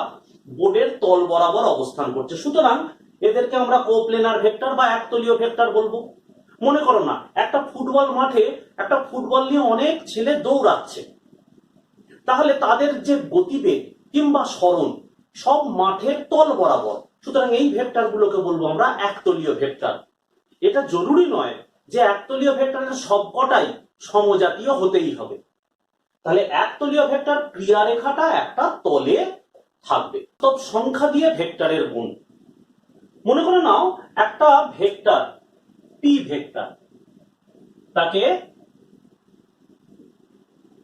বোর্ডের তল বরাবর অবস্থান করছে, সুতরাং এদেরকে আমরা কোপ্লেনার ভেক্টর বা একতলীয় ভেক্টর বলবো। মনে করো না একটা ফুটবল মাঠে একটা ফুটবল নিয়ে অনেক ছেলে দৌড়াচ্ছে, তাহলে তাদের যে গতিবেগ কিংবা সরণ সব মাঠের তল বরাবর, সুতরাং এই ভেক্টর গুলোকে বলবো আমরা একতলীয় ভেক্টর। এটা জরুরি নয় যে একতলীয় ভেক্টরের সবকটাই সমজাতীয় হতেই হবে। তাহলে একতলীয় ভেক্টর ক্রিয়ারেখাটা একটা তলে থাকবে। সব সংখ্যা দিয়ে ভেক্টরের গুণ, মনে করে নাও একটা ভেক্টর পি ভেক্টর, তাকে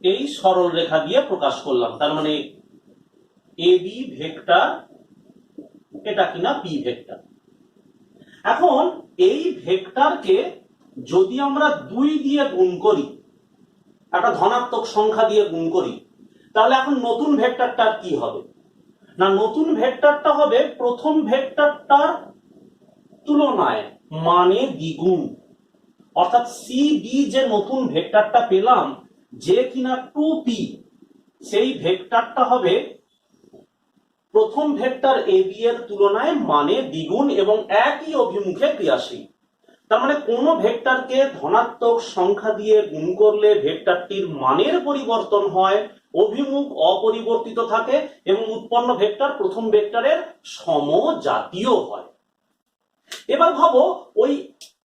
এই সরল রেখা দিয়ে প্রকাশ করলাম, তার মানে এ বি ভেক্টর, এটা কিনা পি ভেক্টর। এখন এই ভেক্টরকে যদি আমরা 2 দিয়ে গুণ করি, একটা ধনাত্মক সংখ্যা দিয়ে গুণ করি, তাহলে এখন নতুন ভেক্টরটার কি হবে না, নতুন ভেক্টরটা হবে প্রথম ভেক্টরটার তুলনায় মানে দ্বিগুণ। অর্থাৎ সি বি যে নতুন ভেক্টরটা পেলাম যে কিনা 2p, সেই ভেক্টরটা হবে প্রথম ভেক্টর এ বি এর তুলনায় মানে দ্বিগুণ এবং একই অভিমুখে ক্রিয়াশীল। তার মানে কোন ভেক্টরকে ধনাত্মক সংখ্যা দিয়ে গুণ করলে ভেক্টরটির মানের পরিবর্তন হয়, অভিমুখ অপরিবর্তিত থাকে এবং উৎপন্ন ভেক্টর প্রথম ভেক্টরের সমজাতীয় হয়। এবার ভাবো ওই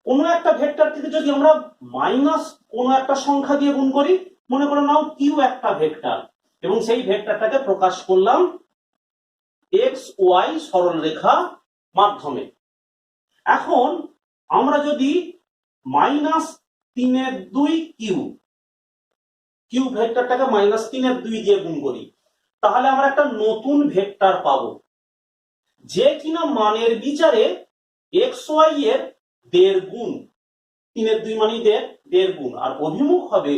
কোন একটা ভেক্টরটিকে যদি আমরা মাইনাস কোন একটা সংখ্যা দিয়ে গুণ করি, মনে করে নাও কিউ একটা ভেক্টর, এবং সেই ভেক্টরটাকে প্রকাশ করলাম এক্স ওয়াই সরলরেখা মাধ্যমে। এখন আমরা যদি -3/2 কিউ কিউ ভেক্টরটাকে -3/2 দিয়ে গুণ করি, তাহলে আমরা একটা নতুন ভেক্টর পাবো যে কিনা মানের বিচারে এক্স ওয়াই এর 1.5 গুণ, 3/2 মানে 1.5 গুণ, আর অভিমুখ হবে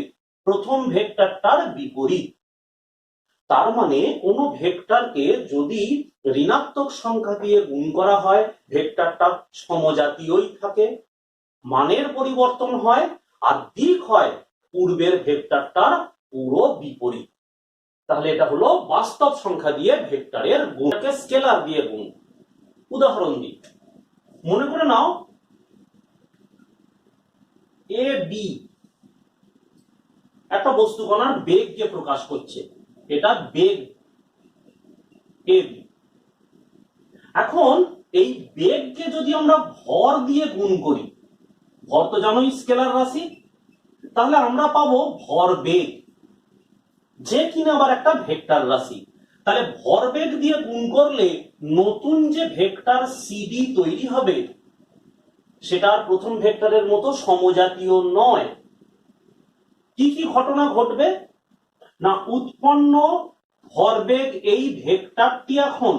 প্রথম ভেক্টরটার বিপরীত। তার মানে কোন ভেক্টরকে যদি ঋণাত্মক সংখ্যা দিয়ে গুণ করা হয় ভেক্টরটা সমজাতীয়ই থাকে, মানের পরিবর্তন হয়, আর দিক হয় পূর্বের ভেক্টরটার পুরো বিপরীত। তাহলে এটা হলো বাস্তব সংখ্যা দিয়ে ভেক্টরের গুণকে স্কেলার দিয়ে গুণ। উদাহরণ দিই, মনে করে নাও এ বি একটা বস্তু কণার বেগকে প্রকাশ করছে, এটা বেগ এ বি। এখন এই বেগকে যদি আমরা ভর দিয়ে গুণ করি, ভর তো জানোই স্কেলার রাশি, তাহলে আমরা পাবো ভর বেগ যে কিনা আবার একটা ভেক্টর রাশি। তাহলে ভরবেগ দিয়ে গুণ করলে নতুন যে ভেক্টর সিডি তৈরি হবে সেটা প্রথম ভেক্টরের মতো সমজাতীয় নয়। কি কি ঘটনা ঘটবে না, উৎপন্ন ভরবেগ এই ভেক্টরটি এখন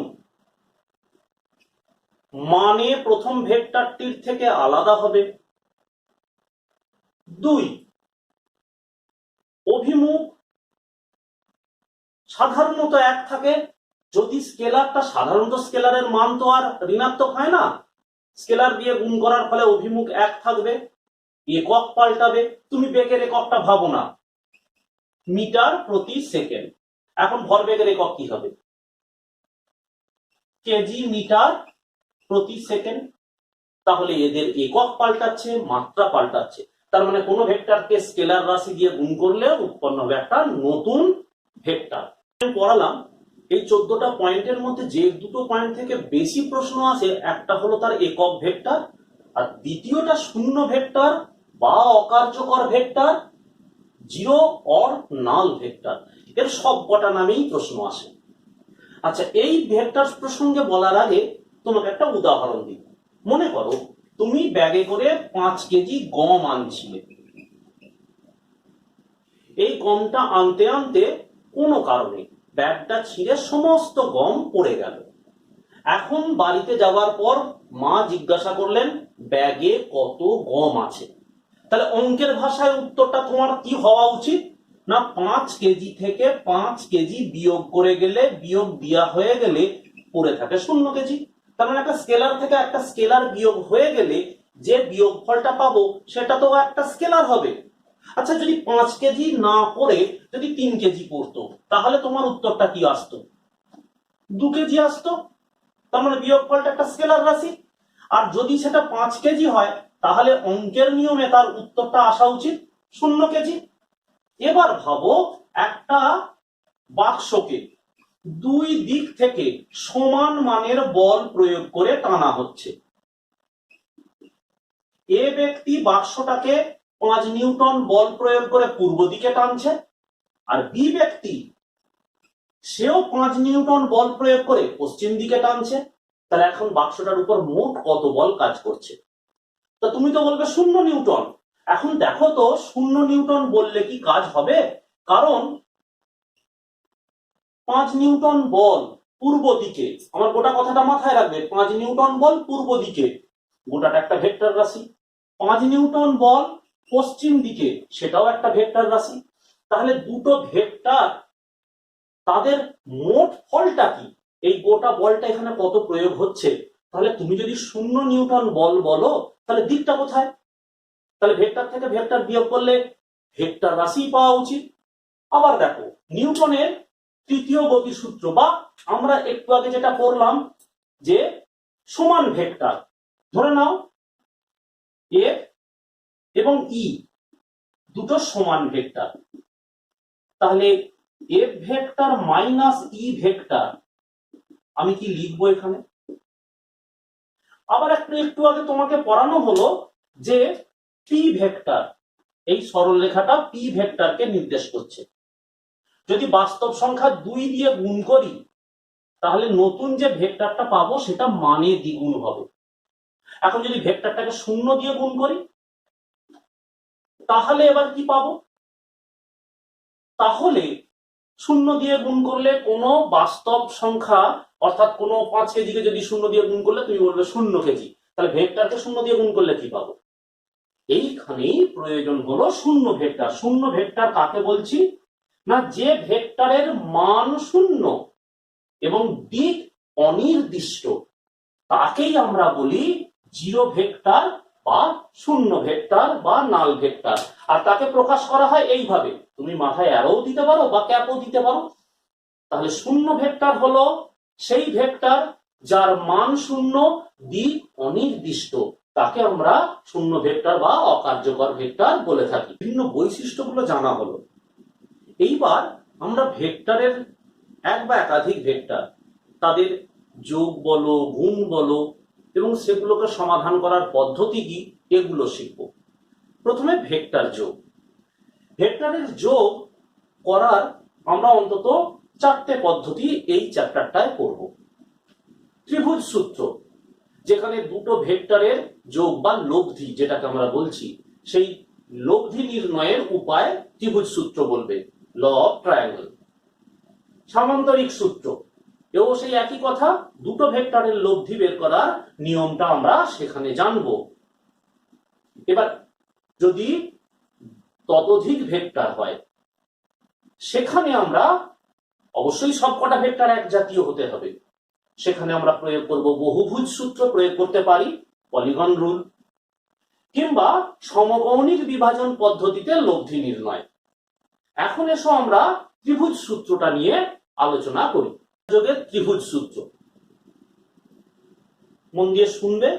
মানে প্রথম ভেক্টরটির থেকে আলাদা হবে। 2, অভিমুখ সাধারণত 1 থাকে, যদি স্কেলারটা, সাধারণত স্কেলারের মান তো আর ঋণাত্মক হয় না, স্কেলার দিয়ে গুণ করার ফলে অভিমুখ 1 থাকবে, একক পাল্টাবে। তুমি বেগের এককটা ভাবো না, মিটার প্রতি সেকেন্ড। এখন ভরবেগের একক কি হবে, কেজি মিটার প্রতি সেকেন্ড। তাহলে এদের একক পাল্টাচ্ছে, মাত্রা পাল্টাচ্ছে। তার মানে কোন ভেক্টরকে স্কেলার রাশি দিয়ে গুণ করলে উৎপন্ন হবে একটা নতুন ভেক্টর। পড়ালাম এই 14টা পয়েন্টের মধ্যে যে দুটো পয়েন্ট থেকে বেশি প্রশ্ন আসে, একটা হলো তার একক ভেক্টর, আর দ্বিতীয়টা শূন্য ভেক্টর বা অকার্যকর vector, zero or null vector. এর সব কটা নামেই প্রশ্ন আসে। আচ্ছা, এই ভেক্টর প্রসঙ্গে বলার আগে তোমাকে একটা উদাহরণ দিই। মনে করো তুমি ব্যাগে করে 5 কেজি গম আনছিলে। এই গমটা আনতে আনতে কোনো কারণে ব্যাগটা ছিঁড়ে সমস্ত গম পড়ে গেল। এখন বাড়িতে যাওয়ার পর মা জিজ্ঞাসা করলেন ব্যাগে কত গম আছে। তাহলে অঙ্কের ভাষায় উত্তরটা তোমার কি হওয়া উচিত? না, 5 কেজি থেকে 5 কেজি বিয়োগ করে গেলে, বিয়োগ দেওয়া হয়ে গেলে পড়ে থাকে 0 কেজি। তার মানে একটা স্কেলার থেকে একটা স্কেলার বিয়োগ হয়ে গেলে যে বিয়োগফলটা পাবো সেটা তো একটা স্কেলার হবে। আচ্ছা, যদি 5 কেজি না পড়ে যদি 3 কেজি পড়তো তাহলে তোমার উত্তরটা কি আসতো? 2 কেজি আসতো। তার মানে বিয়োগফলটা একটা স্কেলার রাশি। আর যদি সেটা 5 কেজি হয় তাহলে অঙ্কের নিয়মে তার উত্তরটা আসা উচিত 0 কেজি। এবার ভাবো একটা বাক্সকে দুই দিক থেকে সমান মানের বল প্রয়োগ করে টানা হচ্ছে। এ ব্যক্তি বাক্সটাকে 5 নিউটন বল প্রয়োগ করে পূর্ব দিকে টানছে, আর বি ব্যক্তি সেও 5 নিউটন বল প্রয়োগ করে পশ্চিম দিকে টানছে। তাহলে এখন বাক্সটার উপর মোট কত বল কাজ করছে? তো তুমি তো বলবে 0 নিউটন। এখন দেখো তো 0 নিউটন বললে কি কাজ হবে? কারণ 5 নিউটন বল পূর্ব দিকে, আমার গোটা কথাটা মাথায় রাখবে, 5 নিউটন বল পূর্ব দিকে, গোটাটা একটা ভেক্টর রাশি। 5 নিউটন বল পশ্চিম দিকে, সেটাও একটা ভেক্টর রাশি। তাহলে দুটো ভেক্টর, তাদের মোট ফলটা কি? এই গোটা বলটা এখানে কত প্রয়োগ হচ্ছে? তাহলে তুমি যদি 0 নিউটন বল বলো তাহলে দিকটা কোথায়? তাহলে ভেক্টর থেকে ভেক্টর বিয়োগ করলে ভেক্টর রাশি পাওয়া উচিত। আবার দেখো নিউটনের তৃতীয় গতিসূত্র, বা আমরা একটু আগে যেটা পড়লাম যে সমান ভেক্টর, ধরে নাও এফ এবং ই দুটো সমান ভেক্টর, তাহলে F vector minus E vector আমি কি লিখবো এখানে? আবার একটু আগে তোমাকে পড়ানো হলো যে পি ভেক্টর, এই সরল রেখাটা পি ভেক্টরকে নির্দেশ করছে। যদি বাস্তব সংখ্যা 2 দিয়ে গুণ করি তাহলে নতুন যে ভেক্টরটা পাবো সেটা মানে দ্বিগুণ হবে। এখন যদি ভেক্টরটাকে 0 দিয়ে গুণ করি তাহলে এবার কি পাবো? তাহলে 0 দিয়ে গুণ করলে কোনো বাস্তব সংখ্যা, অর্থাৎ কোনো 5 কেজিকে যদি 0 দিয়ে গুণ করলে তুমি বলবে 0 কেজি, তাহলে ভেক্টরকে 0 দিয়ে গুণ করলে কি পাবো? এইখানেই প্রয়োজন হলো 0 ভেক্টর। 0 ভেক্টর কাকে বলছি? না, যে ভেক্টরের মান 0 এবং দিক অনির্দিষ্ট তাকেই আমরা বলি 0 ভেক্টর বা 0 ভেক্টর বা নাল ভেক্টর। আর তাকে প্রকাশ করা হয় এইভাবে, তুমি মাথায় অ্যারো দিতে পারো বা ক্যাপও দিতে পারো। তাহলে 0 ভেক্টর হলো সেই ভেক্টর যার মান 0, দিক অনির্দিষ্ট, তাকে আমরা 0 ভেক্টর বা অকার্যকর ভেক্টর বলে থাকি। বিভিন্ন বৈশিষ্ট্যগুলো জানা হলো। এইবার আমরা ভেক্টরের এক বা একাধিক ভেক্টর, তাদের যোগ বলো, গুণ বলো এবং সেগুলোকে সমাধান করার পদ্ধতি কি, এগুলো শিখব। প্রথমে ভেক্টর যোগ। ভেক্টরের যোগ করার আমরা অন্তত 4টে পদ্ধতি এই চ্যাপ্টারটায় পড়ব। ত্রিভুজ সূত্র, যেখানে দুটো ভেক্টরের যোগ বা লব্ধি যেটাকে আমরা বলছি, সেই লব্ধি নির্ণয়ের উপায় ত্রিভুজ সূত্র বলবে, ল অফ ট্রায়াঙ্গেল। সামান্তরিক সূত্র, এও সেই একই কথা, দুটো ভেক্টরের লব্ধি বের করার নিয়মটা আমরা সেখানে জানবো। এবার যদি ততোধিক ভেক্টর হয় সেখানে আমরা অবশ্যই সবকটা ভেক্টর এক জাতীয় হতে হবে, সেখানে আমরা প্রয়োগ করব বহুভুজ সূত্র, প্রয়োগ করতে পারি পলিগন রুল, কিংবা সমকৌণিক বিভাজন পদ্ধতিতে লব্ধি নির্ণয়। এখন এসো আমরা ত্রিভুজ সূত্রটা নিয়ে আলোচনা করি। যোগের ত্রিভুজ সূত্র মন দিয়ে শুনবে,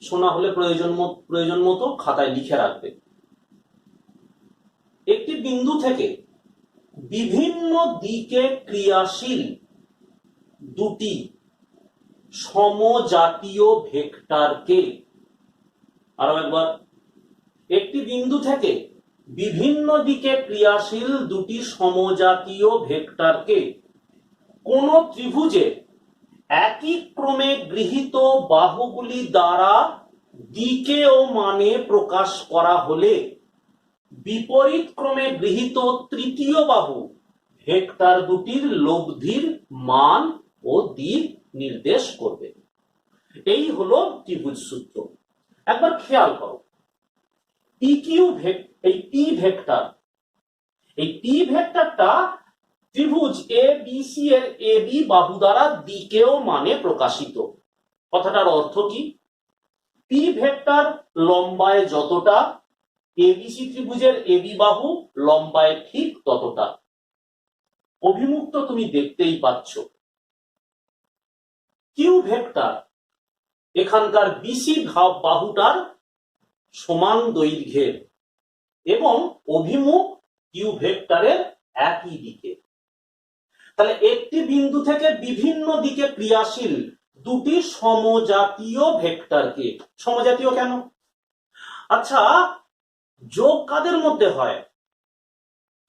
শোনা হলে প্রয়োজন মতো খাতায় লিখে রাখবে। একটি বিন্দু থেকে বিভিন্ন দিকে ক্রিয়াশীল দুটি সমজাতীয় ভেক্টরকে, আরো একবার, একটি বিন্দু থেকে বিভিন্ন দিকে ক্রিয়াশীল দুটি সমজাতীয় ভেক্টরকে কোন ত্রিভুজে একই ক্রমে গৃহীত বাহুগুলি দ্বারা দিকে ও মানে প্রকাশ করা হলে বিপরীত ক্রমে গৃহীত তৃতীয় বাহু ভেক্টর দুটির লব্ধির মান ও দিক নির্দেশ করবে। এই হলো ত্রিভুজ সূত্র। একবার খেয়াল করো, এই পি ভেক্টরটা ত্রিভুজ এ বি সি এর এ বি বাহু দ্বারা দিকে ও মানে প্রকাশিত। কথাটার অর্থ কি? পি ভেক্টর লম্বায় যতটা, এবিসি ত্রিভুজের এবি বাহু লম্বায় ঠিক ততটা। অভিমুখ তো তুমি দেখতেই পাচ্ছ। কিউ ভেক্টর এখানকার বিসি বাহুটার সমান দৈর্ঘ্যের এবং অভিমুখ কিউ ভেক্টরের একই দিকে। তাহলে একটি বিন্দু থেকে বিভিন্ন দিকে ক্রিয়াশীল দুটি সমজাতীয় ভেক্টরকে, সমজাতীয় কেন? আচ্ছা, যোগ কাদের মধ্যে হয়?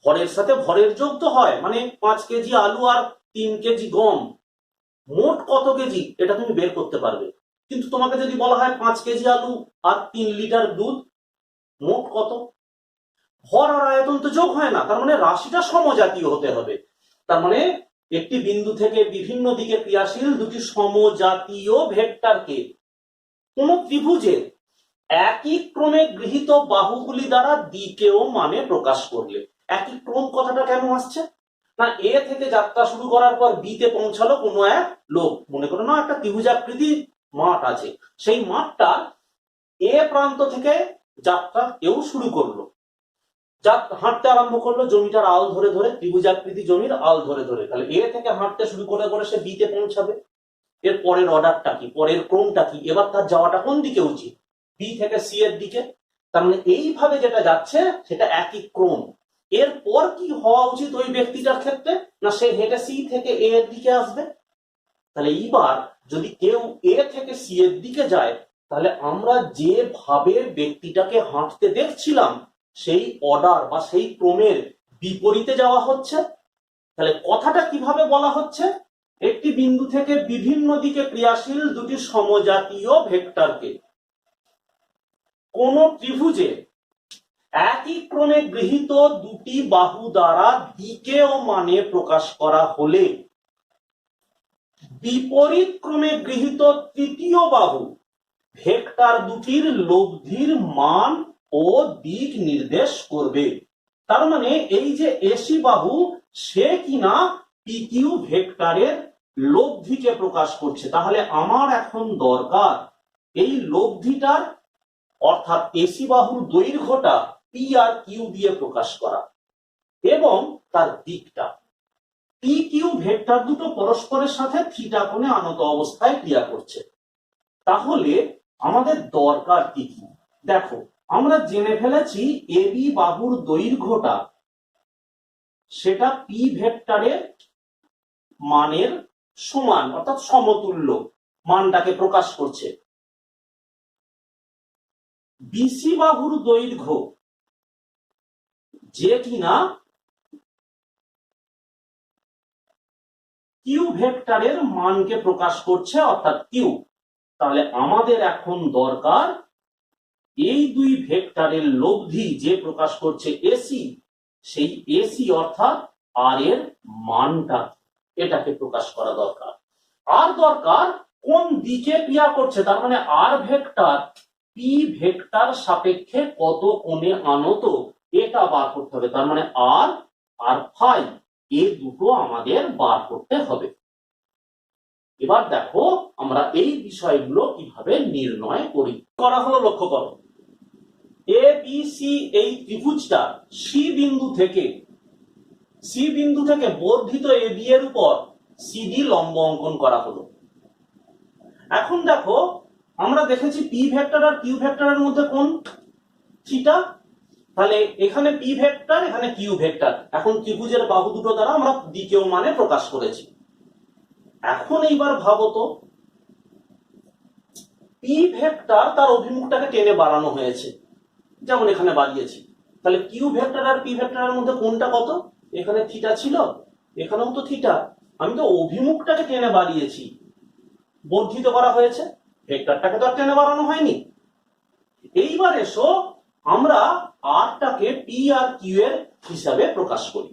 ভরের সাথে ভরের যোগ তো হয়, মানে 5 কেজি আলু আর 3 কেজি গম, মোট কত কেজি এটা তুমি বের করতে পারবে। কিন্তু তোমাকে যদি বলা হয় 5 কেজি আলু আর 3 লিটার দুধ, মোট কত? ভর আর আয়তন তো যোগ হয় না, তার মানে রাশিটা সমজাতীয় হতে হবে। তার মানে একটি বিন্দু থেকে বিভিন্ন দিকে ক্রিয়াশীল দুটি সমজাতীয় ভেক্টরকে কোন ত্রিভুজের একই ক্রমে গৃহীত বাহুগুলি দ্বারা দিকে ও মানে প্রকাশ করলে। একই ক্রম কথাটা কেন আসছে? না, এ থেকে যাত্রা শুরু করার পর বি তে পৌঁছালো কোনো এক লোক, মনে করো না একটা ত্রিভুজাকৃতি মাঠ আছে, সেই মাঠটা এ প্রান্ত থেকে যাত্রা কেউ শুরু করলো, হাঁটতে আরম্ভ করলো জমিটার আল ধরে ধরে, ত্রিভুজাকৃতি জমির আল ধরে ধরে। তাহলে এ থেকে হাঁটতে শুরু করে করে সে বি তে পৌঁছাবে। এর পরের অর্ডারটা কি, পরের ক্রমটা কি? এবার তার যাওয়াটা কোন দিকে উচিত? বি থেকে সি এর দিকে। তার মানে এইভাবে যেটা যাচ্ছে সেটা একই ক্রম। এরপর কি হওয়া উচিত ওই ব্যক্তিটার ক্ষেত্রে? না, সে হেঁটে সি থেকে এ এর দিকে আসবে। তাহলে এইবার যদি কেউ এ থেকে সি এর দিকে যায়, তাহলে আমরা যেভাবে ব্যক্তিটাকে হাঁটতে দেখছিলাম সেই অর্ডার বা সেই ক্রমের বিপরীতে যাওয়া হচ্ছে। তাহলে কথাটা কিভাবে বলা হচ্ছে? একটি বিন্দু থেকে বিভিন্ন দিকে ক্রিয়াশীল দুটি সমজাতীয় ভেক্টরকে কোন ত্রিভুজে একই ক্রমে গৃহীত দুটি বাহু দ্বারা দিকে ও মানে প্রকাশ করা হলে বিপরীত ক্রমে গৃহীত তৃতীয় বাহু ভেক্টর দুটির লব্ধির মান ও দিক নির্দেশ করবে। তার মানে এই যে এসি বাহু, সে কিনা পিকিউ ভেক্টরের লব্ধিকে প্রকাশ করছে। তাহলে আমার এখন দরকার এই লব্ধিটার, অর্থাৎ এসি বাহুর দৈর্ঘ্যটা পি আর কিউ দিয়ে প্রকাশ করা এবং তার দিকটা। পি কিউ ভেক্টর দুটো পরস্পরের সাথে থিটা কোণে আনত অবস্থায় ক্রিয়া করছে। তাহলে আমাদের দরকার কি কি? দেখো, আমরা জেনে ফেলেছি এবি বাহুর দৈর্ঘ্যটা সেটা পি ভেক্টরের মানের সমান, অর্থাৎ সমতুল্য মানটাকে প্রকাশ করছে। বিসি বাহুর দৈর্ঘ্য যে কিনা কিউ ভেক্টরের মানকে প্রকাশ করছে, অর্থাৎ কিউ। তাহলে আমাদের এখন দরকার এই দুই ভেক্টরের লব্ধি যে প্রকাশ করছে এসি, সেই এসি অর্থাৎ আর এর মানটা, এটাকে প্রকাশ করা দরকার। আর দরকার কোন দিকে ক্রিয়া করছে, তার মানে আর ভেক্টর পি ভেক্টর সাপেক্ষে কত কোণে আনত এটা বার করতে হবে। তার মানে আর আর ফাই এই দুটো আমাদের বার করতে হবে। এবার দেখো আমরা এই বিষয়গুলো কিভাবে নির্ণয় করা হলো। লক্ষ্য করো, এ বি সি এই ত্রিভুজটা সি বিন্দু থেকে বর্ধিত এ বি এর উপর সিডি লম্ব অঙ্কন করা হলো। এখন দেখো, আমরা দেখেছি পি ভেক্টর আর কিউ ভেক্টরের মধ্যে কোন থিটা। তাহলে এখানে পি ভেক্টর, এখানে কিউ ভেক্টর। এখন ত্রিভুজের বাহু দুটো দ্বারা আমরা দিকেও মানে প্রকাশ করেছি। এখন এইবার ভাবো তো, পি ভেক্টর তার অভিমুখটাকে টেনে বাড়ানো হয়েছে, যেমন এখানে বাড়িয়েছি। তাহলে কিউ ভেক্টর আর পি ভেক্টরের মধ্যে কোনটা কত? এখানে থিটা ছিল, এখানেও তো থিটা, আমি তো অভিমুখটাকে টেনে বাড়িয়েছি, বর্ধিত করা হয়েছে, ভেক্টরটাকে তো আর টেনে বাড়ানো হয়নি। এইবার এসো আমরা আরটাকে পি আর কিউ এর হিসাবে প্রকাশ করি।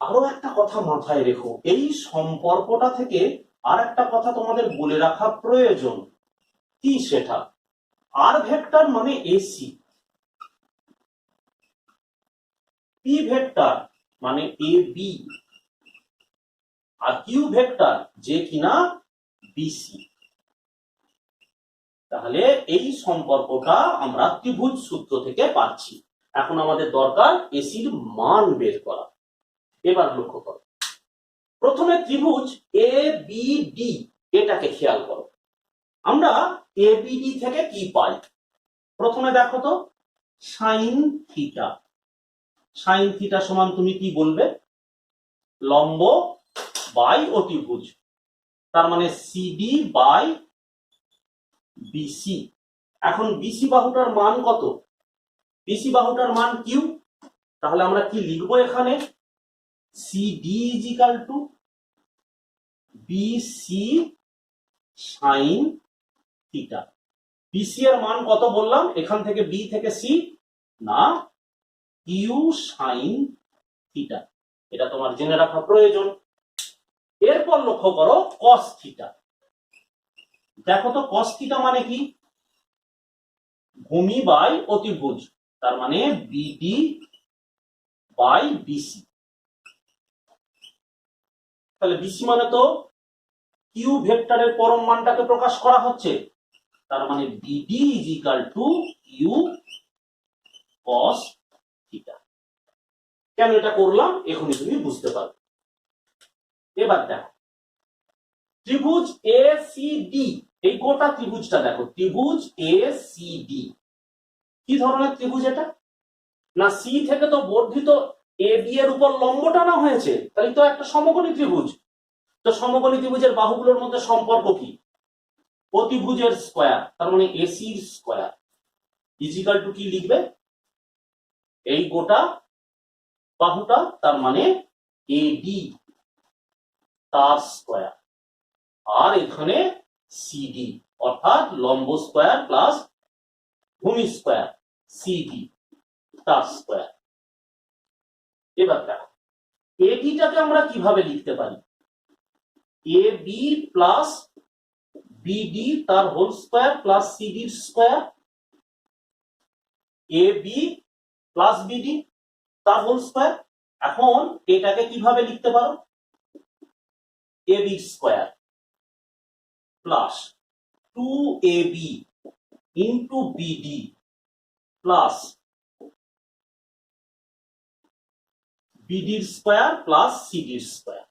আরো একটা কথা মাথায় রেখো, এই সম্পর্কটা থেকে আর একটা কথা তোমাদের বলে রাখা প্রয়োজন। কি সেটা? আর ভেক্টর মানে এসি, পি ভেক্টর মানে A B, R Q vector যে কিনা বিসি। তাহলে এই সম্পর্কটা আমরা ত্রিভুজ সূত্র থেকে পাচ্ছি। এখন আমাদের দরকার এসির মান বের করা। এবার লক্ষ্য করো, প্রথমে ত্রিভুজ এ বি ডি, এটাকে খেয়াল করো। আমরা এ বি ডি থেকে কি পাই? প্রথমে দেখো তো, সাইন থিটা। সাইন থিটা সমান তুমি কি বলবে? লম্ব বাই অতিভুজ, তার মানে সিডি বাই বিসি। এখন বিসি বাহুটার মান কত? বিসি বাহুটার মান কিউ। তাহলে আমরা কি লিখবো এখানে? CD is equal to BC sine theta. BC এর মান কত বললাম? এখান থেকে বি থেকে সি না, কিউ সাইন থিটা। এটা তোমার জেনে রাখা প্রয়োজন। এরপর লক্ষ্য করো কস থিটা। দেখো তো কস থিটা মানে কি? ভূমি বাই অতিভুজ, তার মানে বিডি বাই বিসি। তাহলে বিসি মানে তো কিউ ভেক্টরের পরম মানটাকে প্রকাশ করা হচ্ছে, তার মানে BD is equal to Q cos theta. কেন এটা করলাম এখনই তুমি বুঝতে পারবে। এবার দেখো ত্রিভুজ এ সি ডি, এই গোটা ত্রিভুজটা দেখো, ত্রিভুজ এ সি ডি কি ধরনের ত্রিভুজ এটা? না সি থেকে তো বর্ধিত এ বি এর উপর লম্ব টানা হয়েছে, তাহলে তো একটা সমকোণী ত্রিভুজ। তো সমকোণী ত্রিভুজের বাহুগুলোর মধ্যে সম্পর্ক কি? অতিভুজের স্কয়ার, তার মানে AC square is equal two কি লিখবে? এই গোটা বাহুটা, তার মানে এডি তার স্কয়ার, আর এখানে সিডি অর্থাৎ লম্ব স্কয়ার প্লাস ভূমি স্কয়ার, সিডি তার স্কয়ার। এবার দেখো এডিটাকে আমরা কিভাবে লিখতে পারি? এ বি প্লাস বিডি তার whole square plus CD square, A B plus BD তার হোল স্কয়ার। এখন এটাকে কিভাবে লিখতে পারো? A B square plus 2ab into BD plus বিডির স্কয়ার প্লাস সিডির স্কয়ার।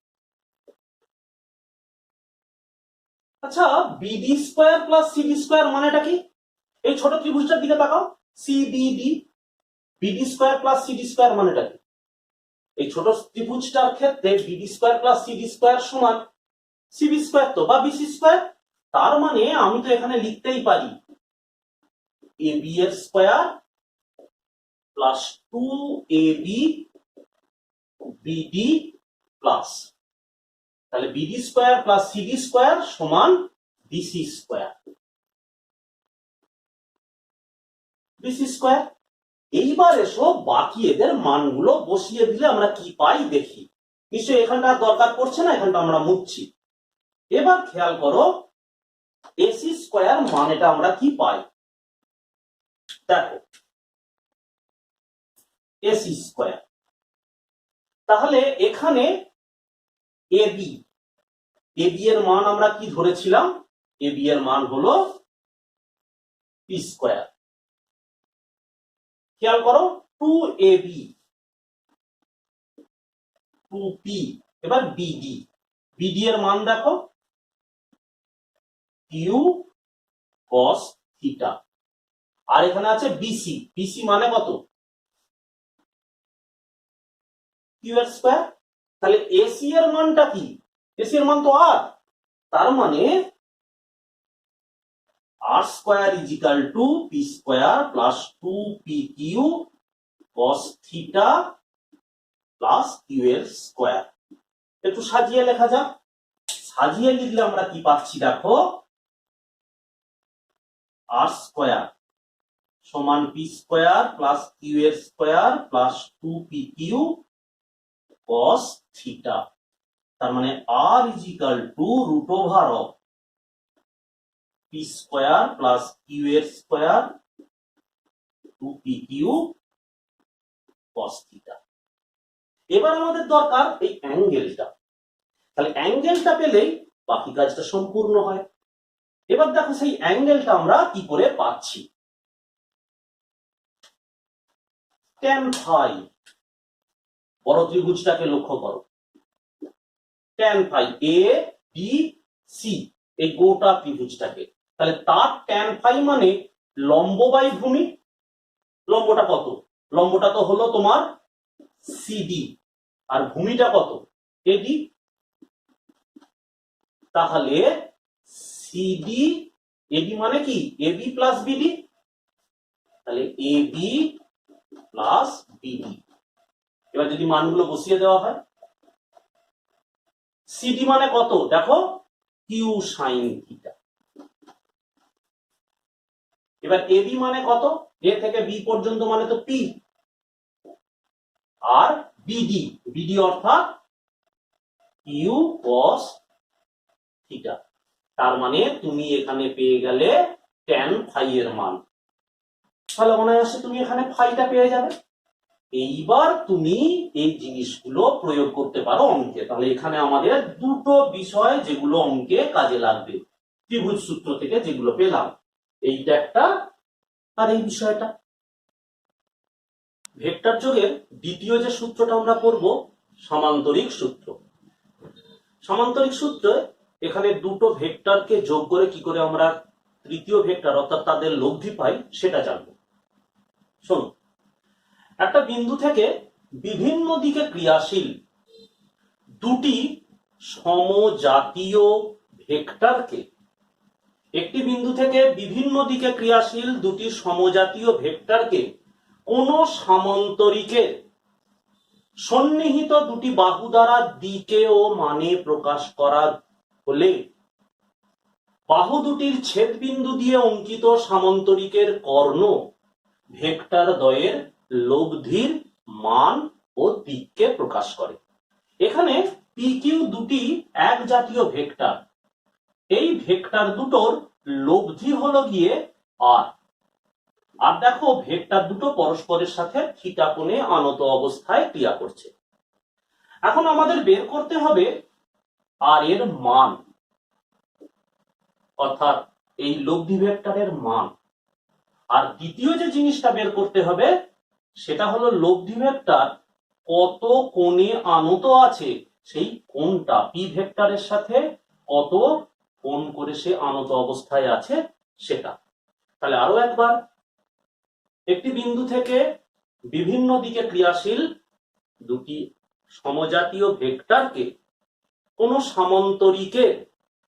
আচ্ছা, BD square plus CD square মানেটা কি? এই ছোট ত্রিভুজটার দিকে তাকাও, CBD, BD square plus CD square মানেটা কি? এই ছোট ত্রিভুজটার ক্ষেত্রে BD square plus CD square সমান সিবি স্কয়ার তো বা বিসি স্কয়ার। তার মানে আমি তো এখানে লিখতেই পারি এবি এর square plus 2ab BD plus, তাহলে BD square plus CD square সমান বিসি স্কয়ার। BC square. এইবার এসো বাকি এদের মানগুলো বসিয়ে দিলে আমরা কি পাই দেখি। নিশ্চয়ই এখানটা দরকার পড়ছে না, এখানটা আমরা মুছছি। এবার খেয়াল করো এসি স্কয়ার মানেটা আমরা কি পাই? দেখো এসি স্কয়ার, তাহলে এখানে এবি, এবি এর মান আমরা কি ধরেছিলাম? এবি এর মান হলো পি স্কয়ার। খেয়াল করো 2ab 2p, এবার বিডি, বিডি এর মান দেখো কিউ কস থিটা, আর এখানে আছে বিসি, বিসি মানে কত? কিউ এর স্কয়ার। তাহলে এসি এর মানটা কি? এসি এর মান তো আর, তার মানে R square is equal to P square plus 2p Q cos theta plus Q এর স্কোয়ার। একটু সাজিয়ে লেখা যাক। সাজিয়ে লিখলে আমরা কি পাচ্ছি দেখো, আর স্কোয়ার সমান পি স্কোয়ার প্লাস কিউ এর square plus 2p Q cos theta. তার মানে R is equal to root over of P square plus Q এর square 2p Q cos theta. এবার আমাদের দরকার এই অ্যাঙ্গেলটা। তাহলে অ্যাঙ্গেলটা পেলেই বাকি কাজটা সম্পূর্ণ হয়। এবার দেখো সেই অ্যাঙ্গেলটা আমরা কি করে পাচ্ছি। tan phi, বড় ত্রিভুজটাকে লক্ষ্য করো, tan phi A B C এই গোটা ত্রিভুজটাকে, তাহলে তার tan phi মানে লম্ব বাই ভূমি। লম্বটা কত? লম্বটা তো হলো তোমার সিডি আর ভূমিটা কত? এডি। তাহলে সিডি এডি মানে কি? AB plus BD. তাহলে এবি প্লাস বিডি। এবার যদি মানগুলো বসিয়ে দেওয়া হয়, সিডি মানে কত দেখো, কিউ সাইন থিটা। এবার এবি মানে কত? এ থেকে বি পর্যন্ত মানে তো পি। আর বিডি, বিডি অর্থাৎ কিউ কস থিটা। তার মানে তুমি এখানে পেয়ে গেলে tan phi এর মান। তাহলে অনায়াসে তুমি এখানে ফাইটা পেয়ে যাবে। এইবার তুমি এই জিনিসগুলো প্রয়োগ করতে পারো অঙ্কে। তাহলে এখানে আমাদের দুটো বিষয় যেগুলো অঙ্কে কাজে লাগবে, ত্রিভুজ সূত্র থেকে যেগুলো পেলাম, এইটা একটা আর এই বিষয়টা। ভেক্টর যোগের দ্বিতীয় যে সূত্রটা আমরা পড়ব, সমান্তরিক সূত্র। সমান্তরিক সূত্রে এখানে দুটো ভেক্টরকে যোগ করে কি করে আমরা তৃতীয় ভেক্টর অর্থাৎ তাদের লব্ধি পাই সেটা জানবো। শোনো, একটা বিন্দু থেকে বিভিন্ন দিকে ক্রিয়াশীল দুটি সমজাতীয় ভেক্টরকে, একটি বিন্দু থেকে বিভিন্ন দিকে ক্রিয়াশীল দুটি সমজাতীয় ভেক্টরকে কোন সামান্তরিকের সন্নিহিত দুটি বাহু দ্বারা দিকে ও মানে প্রকাশ করা হলে বাহু দুটির ছেদ বিন্দু দিয়ে অঙ্কিত সামান্তরিকের কর্ণ ভেক্টর দ্বয়ের লব্ধির মান ও দিককে প্রকাশ করে। এখানে পি কিউ দুটি এক জাতীয় ভেক্টর। এই ভেক্টর দুটোর লব্ধি হলো গিয়ে আর। আর দেখো ভেক্টর দুটো পরস্পরের সাথে থিটা কোণে আনত অবস্থায় ক্রিয়া করছে। এখন আমাদের বের করতে হবে আর এর মান, অর্থাৎ এই লব্ধি ভেক্টরের মান। আর দ্বিতীয় যে জিনিসটা বের করতে হবে সেটা হলো লব্ধি ভেক্টর কত কোণে আনত আছে, সেই কোণটা পি ভেক্টরের সাথে কত কোণ করে সে আনত অবস্থায় আছে সেটা। তাহলে আরো একবার, একটি বিন্দু থেকে বিভিন্ন দিকে ক্রিয়াশীল দুটি সমজাতীয় ভেক্টরকে কোন সামান্তরিকে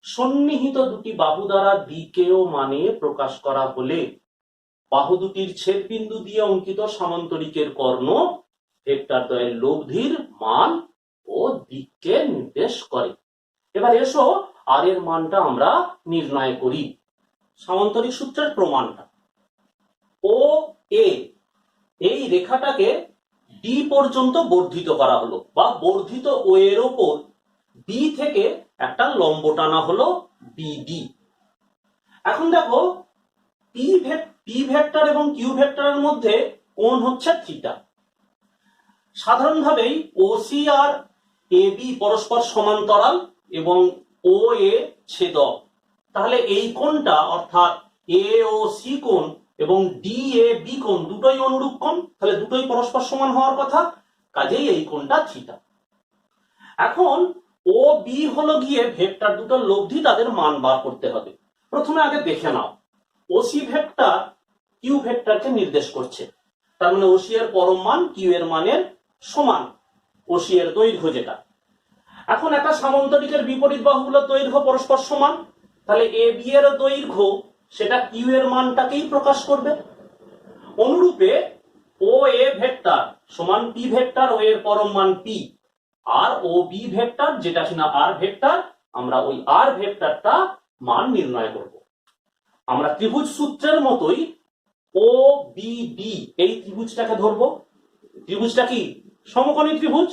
সন্নিহিত দুটি বাহু দ্বারা দিকে ও মানে প্রকাশ করা হলে বাহু দুটির ছেদ বিন্দু দিয়ে অঙ্কিত সামান্তরিকের কর্ণ ভেক্টর দ্বয়ের লব্ধির মান ও দিককে নির্দেশ করে। এবার এসো আর এর মানটা আমরা নির্ণয় করি। সামান্তরিক সূত্রের প্রমাণটা, ও এ এই রেখাটাকে ডি পর্যন্ত বর্ধিত করা হলো, বা বর্ধিত ও এর ওপর বি থেকে একটা লম্ব টানা হলো বিডি। এখন দেখো পি ভেক্টর এবং কিউ ভেক্টরের মধ্যে কোণ হচ্ছে theta. সাধারণভাবেই OC R A B পরস্পর সমান্তরাল এবং ও এ ছেদক। তাহলে এই কোণটা অর্থাৎ এ ও সি কোণ এবং ডি এ বি কোণ দুটোই অনুরূপ কোণ, তাহলে দুটোই পরস্পর সমান হওয়ার কথা, কাজেই এই কোণটা থিটা। এখন ও বি হলো গিয়ে ভেক্টর দুটোর লব্ধি, তাদের মান বার করতে হবে। প্রথমে আগে দেখে নাও, ওসি ভেক্টর কিউ ভেক্টরকে নির্দেশ করছে, তার মানে ওসি এর পরম মান কিউ এর মানের সমান, ওসি এর দৈর্ঘ্য যেটা। এখন একটা সামান্তরিকের বিপরীত বাহুগুলোর দৈর্ঘ্য পরস্পর সমান, তাহলে এ বি এর দৈর্ঘ্য সেটা কিউ এর মানটাকেই প্রকাশ করবে। অনুরূপে ও এ ভেক্টর সমান পি ভেক্টর, ও এর পরম মান পি, আর ও বি ভেক্টর যেটা কিনা আর ভেক্টর, আমরা ওই আর ভেক্টরটা মান নির্ণয় করব। আমরা ত্রিভুজ সূত্রের মতোই ও বি ডি এই ত্রিভুজটাকে ধরবো। ত্রিভুজটা কি? সমকোণী ত্রিভুজ।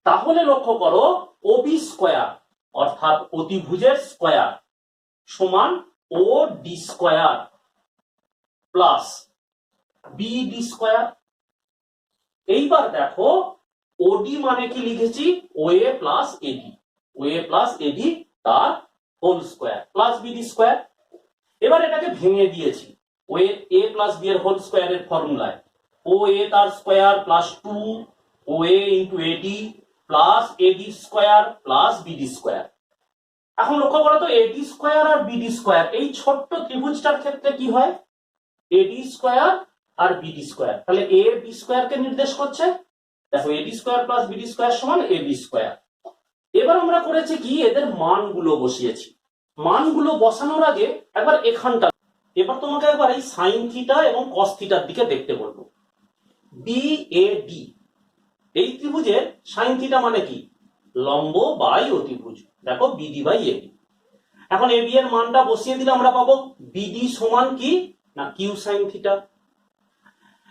তাহলে লক্ষ্য করো ও বি স্কয়ার অর্থাৎ অতিভুজের স্কয়ার সমান O D square plus B D square. এইবার দেখো ওডি মানে কি লিখেছি? ও A plus eddy, O A plus AD তার whole square plus BD square. এবার এটাকে ভেঙে দিয়েছি ও এ প্লাস বি এর হোল স্কয়ারের ফর্মুলায়। ও এ তার স্কয়ার প্লাস 2 ও A into AD plus AD square plus BD square. এখন লক্ষ্য করো তো এডি স্কয়ার আর বিডি স্কয়ার এই ছোট্ট ত্রিভুজটার ক্ষেত্রে কি হয়? এডি স্কয়ার আর বিডি স্কয়ার, তাহলে এ বি স্কয়ার কে নির্দেশ করছে। দেখো AD square plus BD square সমান এ বি স্কয়ার। এবার আমরা করেছি কি, এদের মানগুলো বসিয়েছি। মানগুলো বসানোর আগে একবার এখানটা, এবার তোমাকে একবার এই সাইন থিটা এবং কস থিটার দিকে দেখতে বলবো। বি এ ডি এই ত্রিভুজের সাইন থিটা মানে কি? লম্ব বাই অতিভুজ। দেখো বিডি বাই এবি। এখন এবি এর মানটা বসিয়ে দিলে আমরা পাবো বিডি সমান কি না কিউ সাইন থিটা।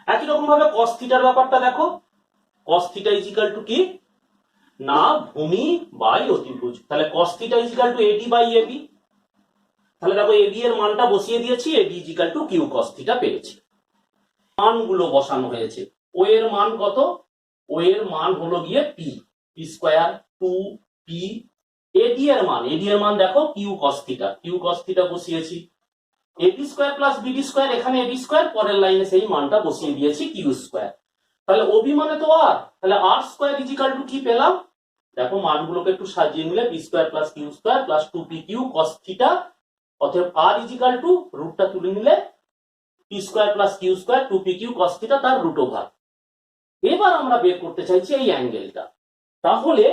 একই রকম ভাবে কস থিটার ব্যাপারটা দেখো, cos theta is equal to কি না ভূমি বাই অতিভুজ। তাহলে cos theta is equal to AD by AB. তাহলে দেখো এবি এর মানটা বসিয়ে দিয়েছি, AD is equal to Q cos theta পেয়েছি। মানগুলো বসানো হয়েছে। ও এর মান কত? ও এর মান হলো গিয়ে P, P square 2 P. AD এর মান দেখো Q cos theta, Q cos theta বসিয়েছি। AB square plus BD square, এখানে এবি স্কয়ার, পরের লাইনে সেই মানটা বসিয়ে দিয়েছি কিউ স্কয়ার। তাহলে ওবি মানে তো আর, তাহলে R square is equal to কি পেলাম? দেখো মানগুলোকে একটু সাজিয়ে নিলে P square plus Q square plus 2পি কিউ কস থিটা, অতএব আর ইজ ইকুয়াল টু রুটটা তুলে নিলে P square plus Q square 2পি কিউ কস থিটা তার রুট ওভার। এবার আমরা বের করতে চাইছি এই অ্যাঙ্গেলটা। তাহলে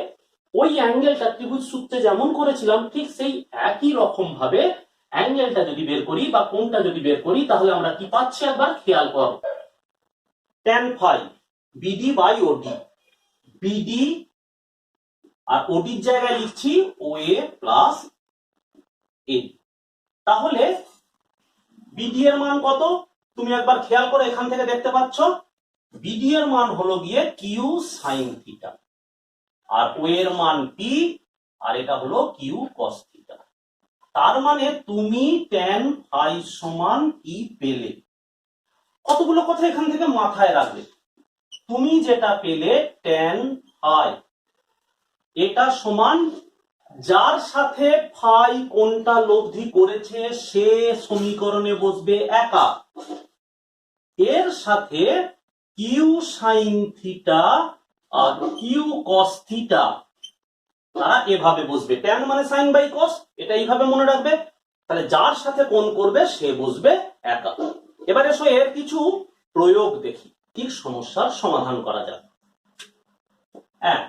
ওই অ্যাঙ্গেলটা ত্রিভুজ সূত্রে যেমন করেছিলাম ঠিক সেই একই রকম ভাবে অ্যাঙ্গেলটা যদি বের করি বা কোণটা যদি বের করি, তাহলে আমরা কি পাচ্ছি একবার খেয়াল করো। tan phi BD by OD, BD আর ওডির জায়গায় লিখছি ও এ প্লাস এডি। তাহলে বিডি এর মান কত? তুমি একবার খেয়াল করে এখান থেকে দেখতে পাচ্ছ বিডি এর মান হলো গিয়ে কিউ সাইন থিটা, আর ও এর মান পি, আর এটা হলো কিউ কস থিটা। তার মানে তুমি tan phi সমান কি পেলে? কতগুলো কথা এখান থেকে মাথায় রাখবে। তুমি যেটা পেলে tan phi, এটা সমান যার সাথে ফাই কোনটা লব্ধি করেছে সে সমীকরণে বসবে একা, এর সাথে কিউ সাইন থিটা আর কিউ কস থিটা তারা এভাবে বসবে। ট্যান মানে সাইন বাই কস, এটা এইভাবে মনে রাখবে। তাহলে যার সাথে কোণ করবে সে বসবে একা। এবার এসো এর কিছু প্রয়োগ দেখি, কি সমস্যার সমাধান করা যায়। এক,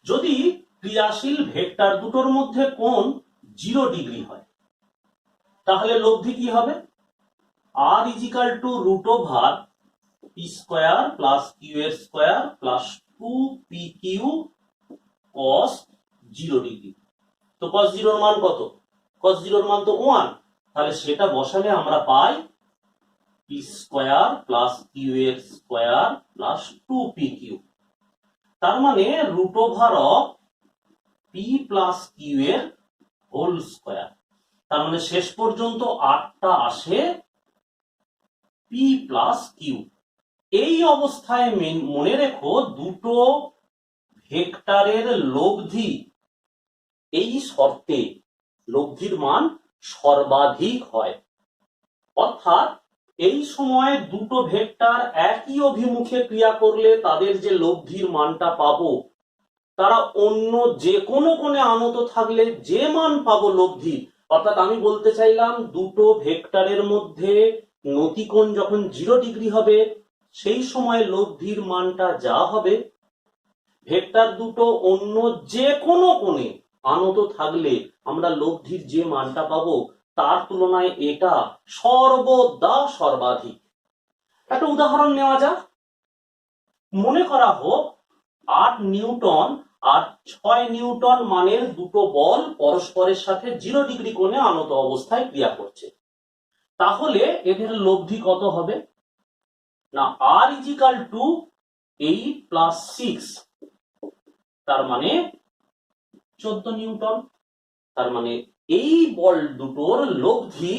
যদি ক্রিয়াশীল ভেক্টর দুটোর মধ্যে কোণ 0 ডিগ্রি হয়, তাহলে লব্ধি কি হবে? R is equal to root over P square plus Q এর স্কয়ার প্লাস 2পি কিউ কস 0 ডিগ্রি। তো কস 0 এর মান কত? কস 0 এর মান তো 1, তাহলে সেটা বসালে আমরা পাই পি স্কয়ার প্লাস কিউ এর স্কয়ার প্লাস 2পি কিউ। তার মানে root over of P plus Q এর হোল স্কয়ার। তার মানে শেষ পর্যন্ত 8টা আসে পি প্লাস কিউ। এই অবস্থায় মনে রেখো দুটো ভেক্টরের লব্ধি এই শর্তে লব্ধির মান সর্বাধিক হয়। অর্থাৎ এই সময় দুটো ভেক্টর একই অভিমুখে ক্রিয়া করলে তাদের যে লব্ধির মানটা পাবো, তারা অন্য যে কোনো কোণে আনত থাকলে যে মান পাবো লব্ধি, অর্থাৎ আমি বলতে চাইলাম দুটো ভেক্টরের মধ্যে নতিকোণ যখন 0 ডিগ্রি হবে সেই সময় লব্ধির মানটা যা হবে, ভেক্টর দুটো অন্য যে কোনো কোণে আনত থাকলে আমরা লব্ধির যে মানটা পাবো তার তুলনায় এটা সর্বদা সর্বাধিক। একটা উদাহরণ নেওয়া যাক। মনে করা হোক 8 নিউটন আর 6 নিউটন মানের দুটো বল পরস্পরের সাথে 0 ডিগ্রি কোণে আনত অবস্থায় ক্রিয়া করছে। তাহলে এদের লব্ধি কত হবে? না, R ইজিক্যাল টু 8 প্লাস 6, তার মানে 14 নিউটন। তার মানে এই বল দুটোর লব্ধি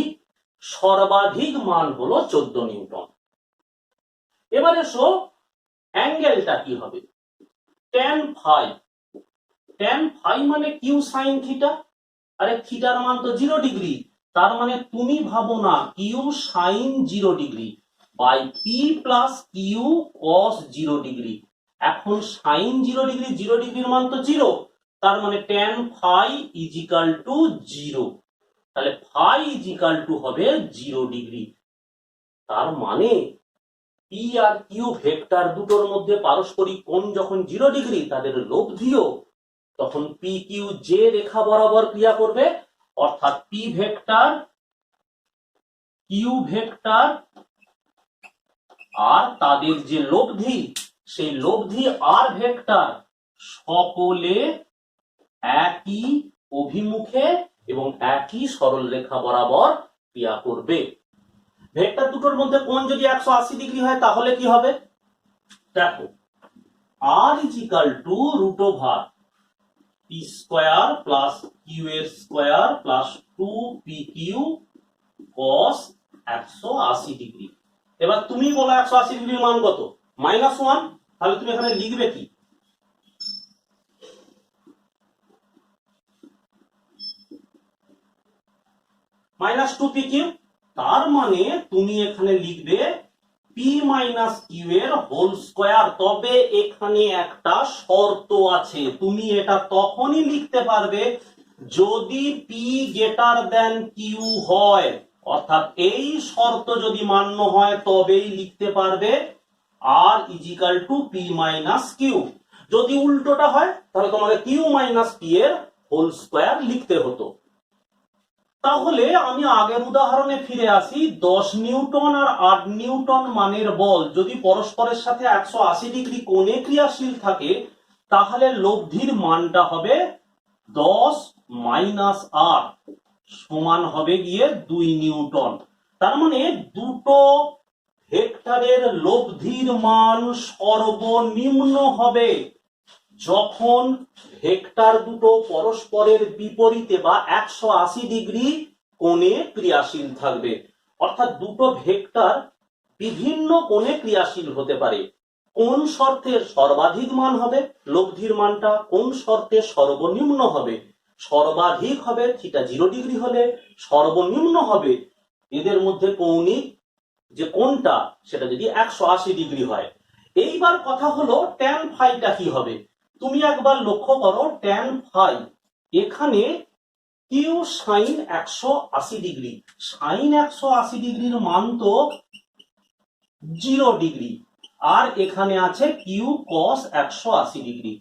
সর্বাধিক মান হলো 14 নিউটন। এবার এসো অ্যাঙ্গেলটা কি হবে? tan phi। tan phi মানে কিউ সাইন থিটা। আরে থিটার মান তো 0 ডিগ্রি, তার মানে তুমি ভাবো না Q sine 0 degree by P plus Q cos 0 degree. এখন সাইন 0 ডিগ্রি, 0 ডিগ্রির মান তো 0, তার মানে tan phi ইজিক্যাল টু 0। তাহলে phi ইজিক্যাল টু হবে 0 ডিগ্রি। তার মানে পি আর কিউ ভেক্টর দুটোর মধ্যে পারস্পরিক কোণ যখন 0 ডিগ্রি, তাদের লব্ধিও তখন পি কিউ যে রেখা বরাবর ক্রিয়া করবে, অর্থাৎ পি ভেক্টর কিউ ভেক্টর আর তাদের যে লব্ধি, সেই লব্ধি আর ভেক্টর সকলে একই অভিমুখে এবং একই সরল রেখা বরাবর ক্রিয়া করবে। ভেক্টর দুটোর মধ্যে কোণ যদি 180 ডিগ্রি হয় তাহলে কি হবে? দেখো, r is equal to root over P square plus Q এর square plus 2pq cos 180 degree. এবার তুমি বলো 180 ডিগ্রির মান কত? -1। তাহলে তুমি এখানে লিখবে কি? -2pq। তার মানে তুমি এখানে লিখবে p মাইনাস কিউ এর হোল স্কয়ার। তবে এখানে একটা শর্ত আছে, তুমি এটা তখনই লিখতে পারবে যদি p গ্রেটার দেন কিউ হয়, অর্থাৎ এই শর্ত যদি মান্য হয় তবেই লিখতে পারবে r is equal to p minus Q. যদি উল্টোটা হয় তাহলে তোমাকে কিউ মাইনাস p এর হোল স্কয়ার লিখতে হতো। তাহলে আমি আগের উদাহরণে ফিরে আসি। 10 নিউটন আর 8 নিউটন মানের বল যদি পরস্পরের সাথে 180 ডিগ্রি কোণে ক্রিয়াশীল থাকে, তাহলে লব্ধির মানটা হবে 10 মাইনাস 8 সমান হবে গিয়ে 2 নিউটন। তার মানে দুটো ভেক্টরের লব্ধির মান সর্বনিম্ন হবে যখন ভেক্টর দুটো পরস্পরের বিপরীতে বা 180 ডিগ্রি কোণে ক্রিয়াশীল থাকবে। অর্থাৎ দুটো ভেক্টর বিভিন্ন কোণে ক্রিয়াশীল হতে পারে। কোন শর্তে সর্বাধিক মান হবে লব্ধির মানটা, কোন শর্তে সর্বনিম্ন হবে? সর্বাধিক হবে থিটা 0 ডিগ্রি হলে, সর্বনিম্ন হবে এদের মধ্যে কৌণিক যে কোণটা সেটা যদি 180 ডিগ্রি হয়। এইবার কথা হলো tan ফাইটা কি হবে? তুমি একবার লক্ষ্য করো tan ফাই, এখানে কিউ সাইন 180 ডিগ্রি, সাইন 180 ডিগ্রির মান তো 0 ডিগ্রি, আর এখানে আছে কিউ কস 180 ডিগ্রি।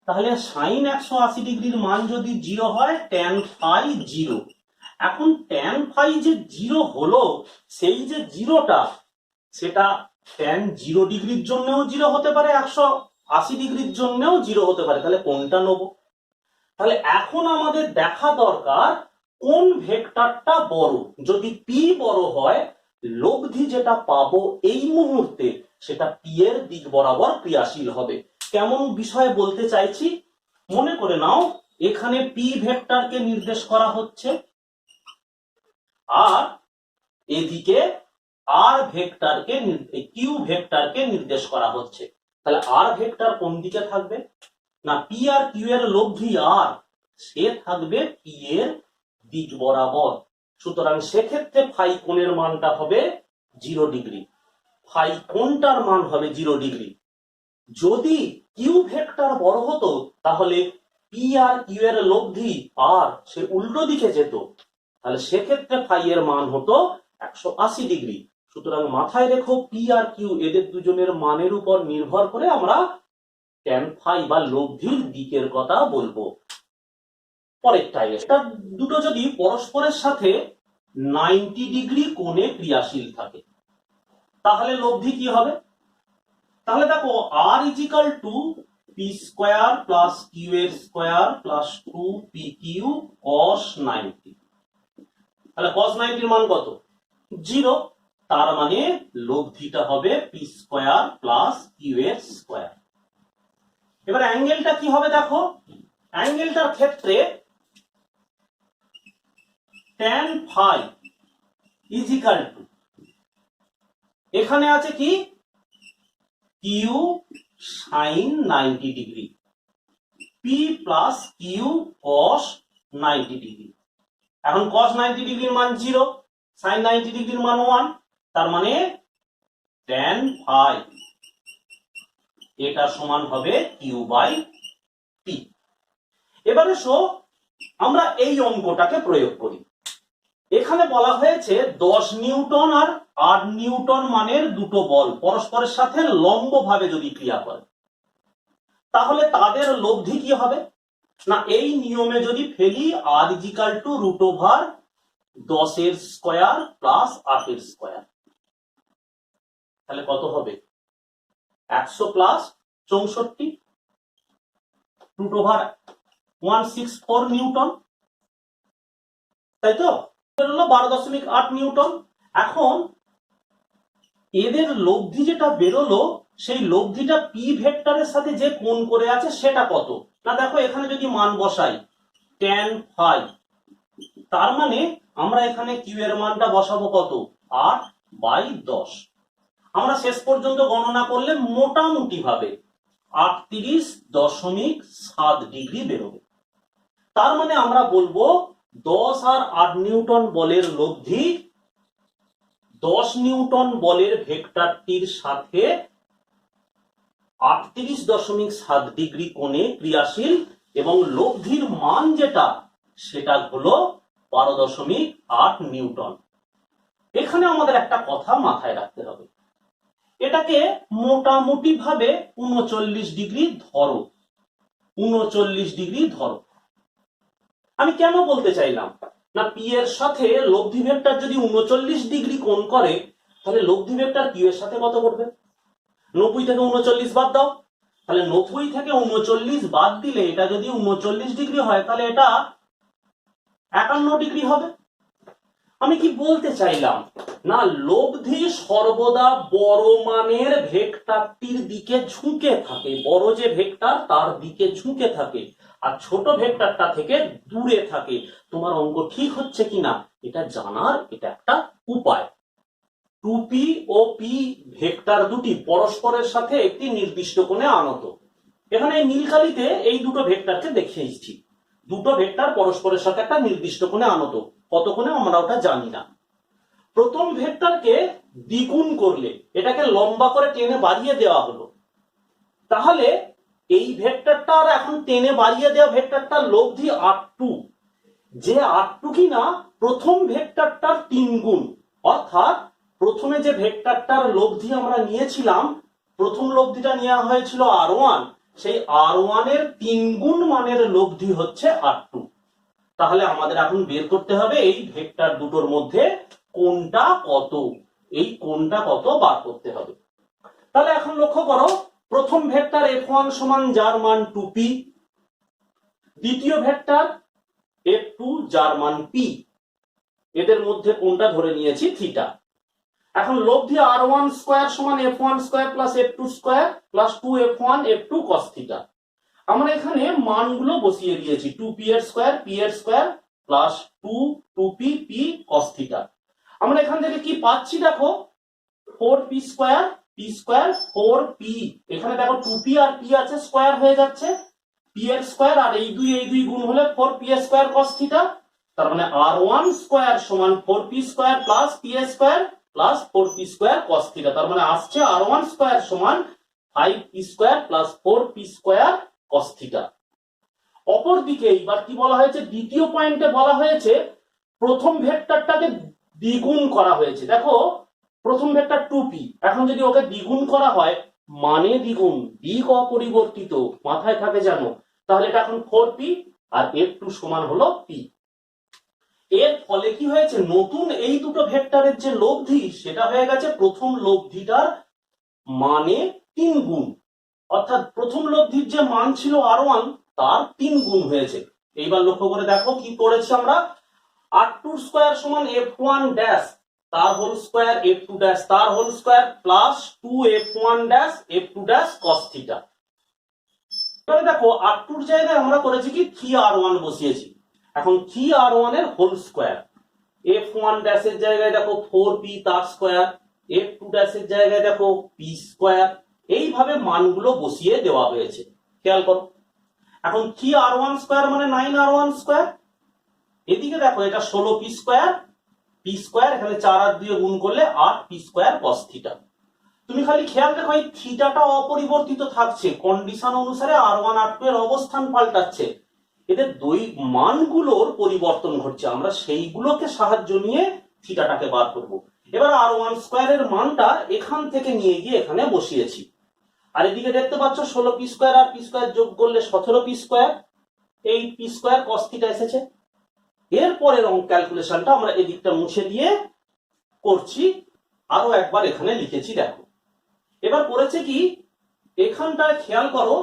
তাহলে সাইন 180 ডিগ্রির মান যদি 0 হয় tan ফাই 0। এখন tan ফাই যে 0 হলো, সেই যে 0টা সেটা tan 0 ডিগ্রির জন্যও 0 হতে পারে, 180 ডিগ্রির জন্যও 0 হতে পারে। তাহলে কোনটা নেব? তাহলে এখন আমাদের দেখা দরকার কোন ভেক্টরটা বড়। যদি পি বড় হয়, লব্ধি যেটা পাবো এই মুহূর্তে সেটা পি এর দিক বরাবর ক্রিয়াশীল হবে। কেমন বিষয় বলতে চাইছি মনে করে নাও। এখানে পি ভেক্টরকে নির্দেশ করা হচ্ছে আর এদিকে আর ভেক্টরকে কিউ ভেক্টরকে নির্দেশ করা হচ্ছে। তাহলে আর ভেক্টর কোন দিকে থাকবে? না, পি আর কিউ এর লব্ধি আর, সে থাকবে পি এর দিক বরাবর। সুতরাং সেক্ষেত্রে ফাই কোণের মানটা হবে 0 ডিগ্রি। ফাই কোণটার মান হবে 0 ডিগ্রি। যদি কিউ ভেক্টর বড় হতো তাহলে পি আর কিউ এর লব্ধি আর সে উল্টো দিকে যেত, তাহলে সেক্ষেত্রে ফাই এর মান হতো 180 ডিগ্রি। সুতরাং মাথায় রেখো পি আর কিউ এদের দুজনের মানের উপর নির্ভর করে আমরা tan ফাই বা লব্ধির দিকের কথা বলবো। পরেরটাই, এটা দুটো যদি পরস্পরের সাথে 90 ডিগ্রি কোণে ক্রিয়াশীল থাকে। তাহলে লব্ধি কি হবে? তাহলে দেখো r is equal to P square plus Q এর স্কোয়ার প্লাস 2pq cos 90। তাহলে cos 90 এর মান কত? 0। তার মানে লব্ধিটা হবে পি স্কোয়ার প্লাস কিউ এর স্কোয়ার। এবার অ্যাঙ্গেলটা কি হবে দেখো, অ্যাঙ্গেলটার ক্ষেত্রে tan phi ইজিক্যাল টু, এখানে আছে কি Q sine 90 degree, P plus Q cos 90 degree. এখন cos 90 ডিগ্রির মান 0, sin 90 ডিগ্রির মান 1, তার মানে tan phi এটা সমান হবে কিউ বাই পি। এবারে আমরা এই অঙ্কটাকে প্রয়োগ করি। এখানে বলা হয়েছে 10 নিউটন আর 8 নিউটন মানের দুটো বল পরস্পরের সাথে লম্বভাবে যদি ক্রিয়া করে, তাহলে তাদের লব্ধি কি হবে না, এই নিয়মে যদি ফেলি r is equal to root over 10 এর স্কয়ার প্লাস 8 এর স্কয়ার, তাহলে কত হবে 100 প্লাস 64 রুট ওভার 164 নিউটন, তাই তো? 12.8 নিউটন। এখন এদের লব্ধি যেটা বেরোলো, সেই লব্ধিটা পি ভেক্টরের সাথে যে কোণ করে আছে সেটা কত না, দেখো এখানে যদি মান বসাই tan phi, তার মানে আমরা এখানে কিউ এর মানটা বসাবো কত 8/10। আমরা শেষ পর্যন্ত গণনা করলে মোটামুটি ভাবে 38.7 ডিগ্রি বেরোবে। তার মানে আমরা বলবো 10 আর 8 নিউটন বলের লব্ধি 10 নিউটন বলের ভেক্টরটির সাথে 38.7 ডিগ্রি কোণে ক্রিয়াশীল, এবং লব্ধির মান যেটা সেটা হলো 12.8 নিউটন। এখানে আমাদের একটা কথা মাথায় রাখতে হবে, এটাকে মোটামুটি ভাবে 39 ডিগ্রি ধরো, 39 ডিগ্রি ধরো। আমি কেন বলতে চাইলাম না, পি এর সাথে লব্ধি ভেক্টর যদি 39 ডিগ্রি কোণ করে, তাহলে লব্ধি ভেক্টর কিউ এর সাথে কত করবে? 90 থেকে 39 বাদ দাও, তাহলে 90 থেকে 39 বাদ দিলে এটা যদি 39 ডিগ্রি হয়, তাহলে এটা 51 ডিগ্রি হবে। আমি কি বলতে চাইলাম না, লব্ধি সর্বদা বড় মানের ভেক্টরটির দিকে ঝুঁকে থাকে, বড় যে ভেক্টর তার দিকে ঝুঁকে থাকে, আর ছোট ভেক্টরটা থেকে দূরে থাকে। তোমার অঙ্ক ঠিক হচ্ছে কিনা এটা জানার এটা একটা উপায়। 2p ও p ভেক্টর দুটি পরস্পরের সাথে একটি নির্দিষ্ট কোণে আনত। এখানে নীলকালিতে এই দুটো ভেক্টরকে দেখিয়েছি, দুটো ভেক্টর পরস্পরের সাথে একটা নির্দিষ্ট কোণে আনত। কত কোণে আমরা ওটা জানি না। প্রথম ভেক্টরকে দ্বিগুণ করলে এটাকে লম্বা করে টেনে বাড়িয়ে দেওয়া হলো, তাহলে এই ভেক্টরটা আর এখন টেনে বাড়িয়ে দেওয়া ভেক্টরটার লব্ধি 8 যে 8 কিনা প্রথম ভেক্টরটার 3 গুণ। অর্থাৎ প্রথমে যে ভেক্টরটার লব্ধি আমরা নিয়েছিলাম, প্রথম লব্ধিটা নেওয়া হয়েছিল r1, সেই r1 এর 3 গুণ মানের লব্ধি হচ্ছে 8। তাহলে আমাদের এখন বের করতে হবে এই ভেক্টর দুটোর মধ্যে কোনটা কত, এই কোনটা কত বার করতে হবে। তাহলে এখন লক্ষ্য করো, প্রথম ভেক্টর f1 সমান যার মান 2p, দ্বিতীয় ভেক্টর f2 যার মান p, এদের মধ্যে কোনটা ধরে নিয়েছি থিটা। এখন লব্ধি r1 স্কয়ার সমান f1 square plus f2 square plus 2f1 f2 cos theta. আমরা এখানে মানগুলো বসিয়ে দিয়েছি, 2p এর স্কয়ার p এর square plus 2p p cos theta. আমরা এখান থেকে কি পাচ্ছি দেখো, 4p square p square 4p, এখানে দেখো 2p আর p আছে, স্কয়ার হয়ে যাচ্ছে, p এর স্কয়ার আর এই দুই গুণ হলে 4p স্কয়ার cos থিটা। তার মানে r1 স্কয়ার সমান 4p square plus p square plus 4p square cos theta. তার মানে আসছে r1 স্কয়ার সমান 5p square plus 4p square cos theta. অপরদিকে এইবার কি বলা হয়েছে, দ্বিতীয় পয়েন্টে বলা হয়েছে প্রথম ভেক্টরটাকে দ্বিগুণ করা হয়েছে। দেখো প্রথম ভেক্টর 2p, এখন যদি ওকে দ্বিগুণ করা হয়, মানে দ্বিগুণ, দিক অপরিবর্তিত, মাথায় থাকে জানো, তাহলে এটা এখন 4p আর f2 সমান হলো p। এর ফলে কি হয়েছে, নতুন এই দুটো ভেক্টরের যে লব্ধি সেটা হয়ে গেছে প্রথম লব্ধিটার মানে 3 গুণ, অর্থাৎ প্রথম লব্ধির যে মান ছিল r1 তার 3 গুণ হয়েছে। এইবার লক্ষ্য করে দেখো কি করেছি আমরা, r2 স্কয়ার সমান f1 ড্যাশ তার হোল স্কয়ার f2 ড্যাশ তার whole square plus 2f1 dash f2 dash cos theta. এবারে দেখো r2 এর জায়গায় আমরা করেছি কি 3r1 বসিয়েছি, এখন 3r1 এর হোল স্কয়ার, f1 ড্যাশের জায়গায় দেখো 4p তার স্কয়ার, f2 ড্যাশের জায়গায় দেখো p স্কয়ার, এইভাবে মানগুলো বসিয়ে দেওয়া হয়েছে। খেয়াল করো, এখন 3r1 স্কয়ার মানে 9r1 স্কয়ার, এদিকে দেখো এটা 16p স্কয়ার, p স্কয়ার এখানে 4 আর 2 গুণ করলে 8p স্কয়ার cos থিটা। তুমি খালি খেয়াল দেখো এই থিটাটা অপরিবর্তিত থাকছে, কন্ডিশন অনুসারে r1 r2 এর অবস্থান পাল্টাচ্ছে, এদের দুই মানগুলোর পরিবর্তন ঘটছে, আমরা সেইগুলোকে সাহায্য নিয়ে থিটাটাকে বার করব। এবার r1 স্কয়ারের মানটা এখান থেকে নিয়ে গিয়ে এখানে বসিয়েছি, আর এদিকে দেখতে পাচ্ছ 16p স্কয়ার আর p স্কয়ার যোগ করলে 17p স্কয়ার, এই p স্কয়ার cos থিটা এসেছে। এরপরের অঙ্ক ক্যালকুলেশনটা আমরা এদিকটা মুছে দিয়ে করছি, আরো একবার এখানে লিখেছি দেখো। এবার করেছে কি, এখানটায় খেয়াল করো,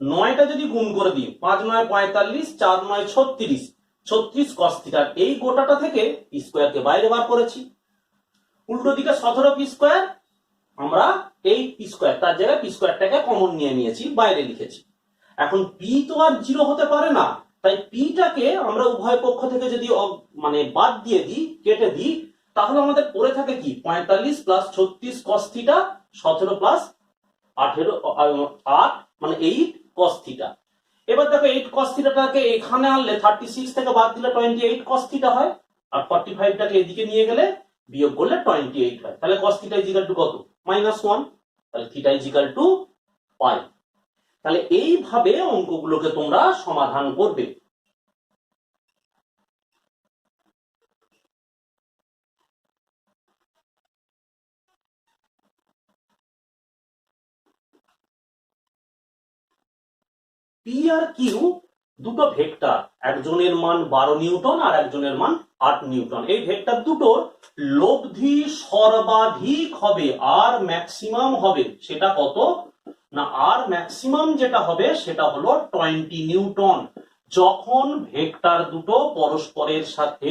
9টা যদি গুণ করে দিই 5 9 45 4 9 36, 36 cos থিটা, এই গোটাটা থেকে p স্কয়ারকে বাইরে বার করেছি। উল্টো দিকে 17p স্কয়ার, আমরা এই p স্কয়ার তার জায়গায় p স্কয়ারটাকে কমন নিয়ে নিয়েছি, বাইরে লিখেছি। এখন p তো আর 0 হতে পারে না, তাই p টাকে আমরা উভয় পক্ষ থেকে যদি মানে বাদ দিয়ে দিই, কেটে দিই, তাহলে আমাদের পড়ে থাকে কি 45 প্লাস 36 cos থিটা 17 প্লাস 8 মানে 8 cos থিটা। এবার দেখো 8 cos থিটাটাকে এখানে আনলে 36 থেকে বাদ দিলে 28 cos থিটা হয়, আর 45 টাকে এদিকে নিয়ে গেলে বিয়োগ করলে 28 হয়, তাহলে cos থিটা ইজিক্যাল টু কত, -1, তাহলে থিটা ইজিক্যাল টু পাই। তাহলে এইভাবে অঙ্কগুলোকে তোমরা সমাধান করবে। পি আর কিউ দুটো ভেক্টর, একজনের মান 12 নিউটন আর একজনের মান 8 নিউটন, এই ভেক্টর দুটোর লব্ধি সর্বাধিক হবে আর ম্যাক্সিমাম হবে, সেটা কত না, আর ম্যাক্সিমাম যেটা হবে সেটা হলো 20 নিউটন, যখন ভেক্টর দুটো পরস্পরের সাথে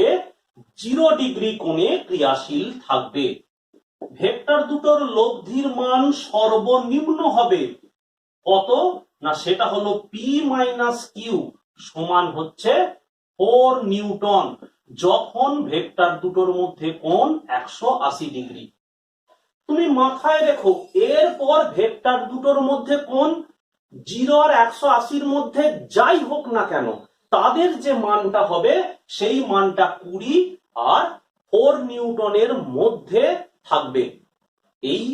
0 ডিগ্রি কোণে ক্রিয়াশীল থাকবে। ভেক্টর দুটোর লব্ধির মান সর্বনিম্ন হবে কত না, সেটা হলো পি মাইনাস কিউ সমান হচ্ছে 4 নিউটন, যখন ভেক্টর দুটোর মধ্যে কোণ 180 ডিগ্রি। তুমি মাথায় রেখো, এরপর ভেক্টর দুটোর মধ্যে কোণ 0 আর 180 মধ্যে যাই হোক না কেন, তাদের যে মানটা হবে সেই মানটা 20 আর 4 নিউটনের মধ্যে থাকবে। এই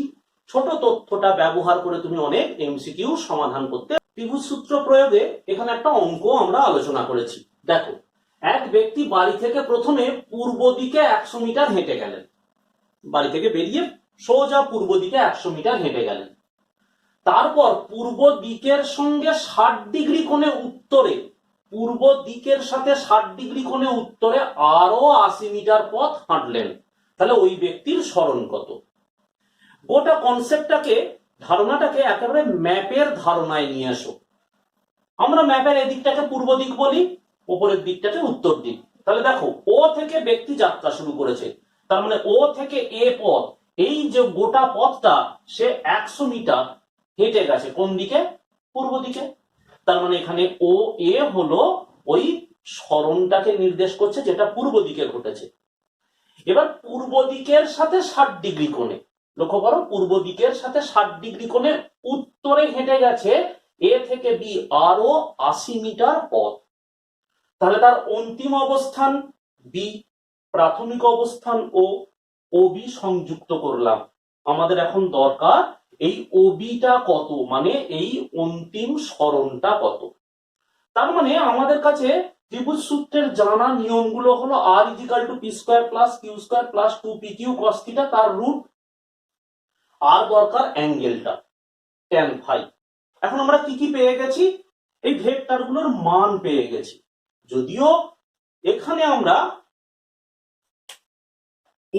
ছোট তথ্যটা ব্যবহার করে তুমি অনেক এমসিকিউ সমাধান করতে। ত্রিভুজ সূত্র প্রয়োগে এখানে একটা অঙ্ক আমরা আলোচনা করেছি। দেখো, এক ব্যক্তি বাড়ি থেকে প্রথমে পূর্ব দিকে 100 মিটার হেঁটে গেলেন, বাড়ি থেকে বেরিয়ে সোজা পূর্ব দিকে 100 মিটার হেঁটে গেলেন, তারপর পূর্ব দিকের সঙ্গে 60 ডিগ্রি কোণে উত্তরে, পূর্ব দিকের সাথে 60 ডিগ্রি কোণে উত্তরে আরো 80 মিটার পথ হাঁটলেন, তাহলে ওই ব্যক্তির সরণ কত? গোটা কনসেপ্টটাকে, ধারণাটাকে একেবারে ম্যাপের ধারণায় নিয়ে আসো। আমরা ম্যাপের এদিকটাকে পূর্ব দিক বলি, উপরের দিকটাকে উত্তর দিক। তাহলে দেখো, ও থেকে ব্যক্তি যাত্রা শুরু করেছে, তার মানে ও থেকে এ পথ, এই যে গোটা পথটা সে 100 মিটার হেঁটে গেছে কোন দিকে, পূর্ব দিকে, তার মানে এখানে ও এ হলো ওই সরণটাকে নির্দেশ করছে যেটা পূর্ব দিকে ঘটেছে। এবার পূর্ব দিকের সাথে 60 ডিগ্রি কোণে, লক্ষ্য করো, পূর্ব দিকের সাথে 60 ডিগ্রি কোণে উত্তরে হেঁটে গেছে এ থেকে বি আরো 80 মিটার পথ, তাহলে তার অন্তিম অবস্থান বি, প্রাথমিক অবস্থান ও বি সংযুক্ত করলাম। আমাদের এখন দরকার এই ওবিটা কত, মানে এই অন্তিম সরণটা কত। তার মানে আমাদের কাছে ত্রিভুজ সূত্রের জানা নিয়মগুলো হলো r is equal to P square plus Q square plus 2pq cos theta তার রুট, আর দরকার অ্যাঙ্গেলটা tan ফাই। এখন আমরা কি কি পেয়ে গেছি, এই ভেক্টরগুলোর মান পেয়ে গেছি, যদিও এখানে আমরা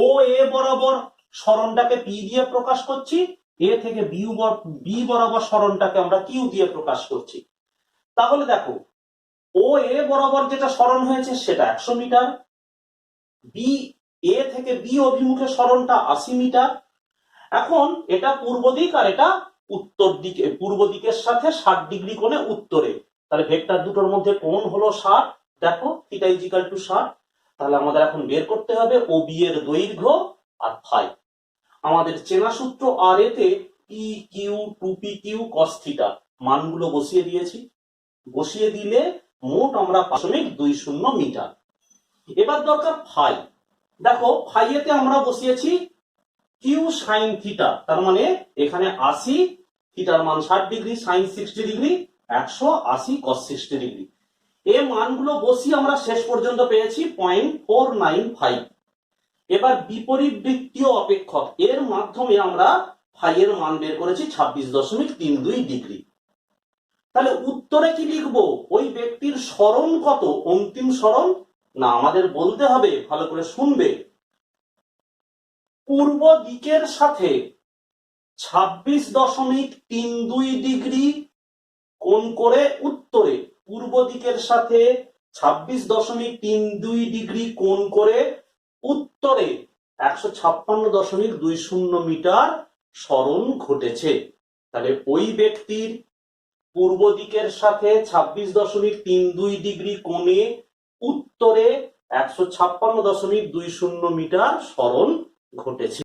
ও এ বরাবর সরণটাকে পি দিয়ে প্রকাশ করছি, এ থেকে বি বরাবর সরণটাকে আমরা কিউ দিয়ে প্রকাশ করছি। তাহলে দেখো ও এ বরাবর যেটা সরণ হয়েছে সেটা 100 মিটার, বি এ থেকে বি অভিমুখে সরণটা 80 মিটার। এখন এটা পূর্ব দিক আর এটা উত্তর দিকে, পূর্ব দিকের সাথে 60 ডিগ্রি কোণে উত্তরে, তাহলে ভেক্টর দুটোর মধ্যে কোণ হলো 60। দেখো থিটা ইজ ইকুয়াল টু 60। তাহলে আমাদের এখন বের করতে হবে ও বি এর দৈর্ঘ্য আর ফাই। আমাদের চেনা সূত্র আর এতে P Q 2p/q cos theta মানগুলো বসিয়ে দিয়েছি। বসিয়ে দিলে মোট আমরা 5.20 মিটার। এবার দরকার ফাই। দেখো ফাই এতে আমরা বসিয়েছি কিউ সাইন থিটা, তার মানে এখানে 80, থিটার মান 60 degree, sine 60 degree, 180 cos 60 degree. এই মানগুলো বসিয়ে আমরা শেষ পর্যন্ত পেয়েছি 0.495। এবার বিপরীত বৃত্তীয় অপেক্ষক এর মাধ্যমে আমরা ফাই এর মান বের করেছি 26.32 ডিগ্রি। তাহলে উত্তরে কি লিখবো? ওই ব্যক্তির সরণ কত, অন্তিম সরণ না, আমাদের বলতে হবে, ভালো করে শুনবে, পূর্ব দিকের সাথে 26.32 ডিগ্রি কোণ করে উত্তরে, পূর্ব দিকের সাথে 26.32 ডিগ্রি কোণ করে উত্তরে 156.20 মিটার সরণ ঘটেছে। তাহলে ওই ব্যক্তির পূর্ব দিকের সাথে 26.32 ডিগ্রি কোণে উত্তরে 156.20 মিটার সরণ ঘটেছে।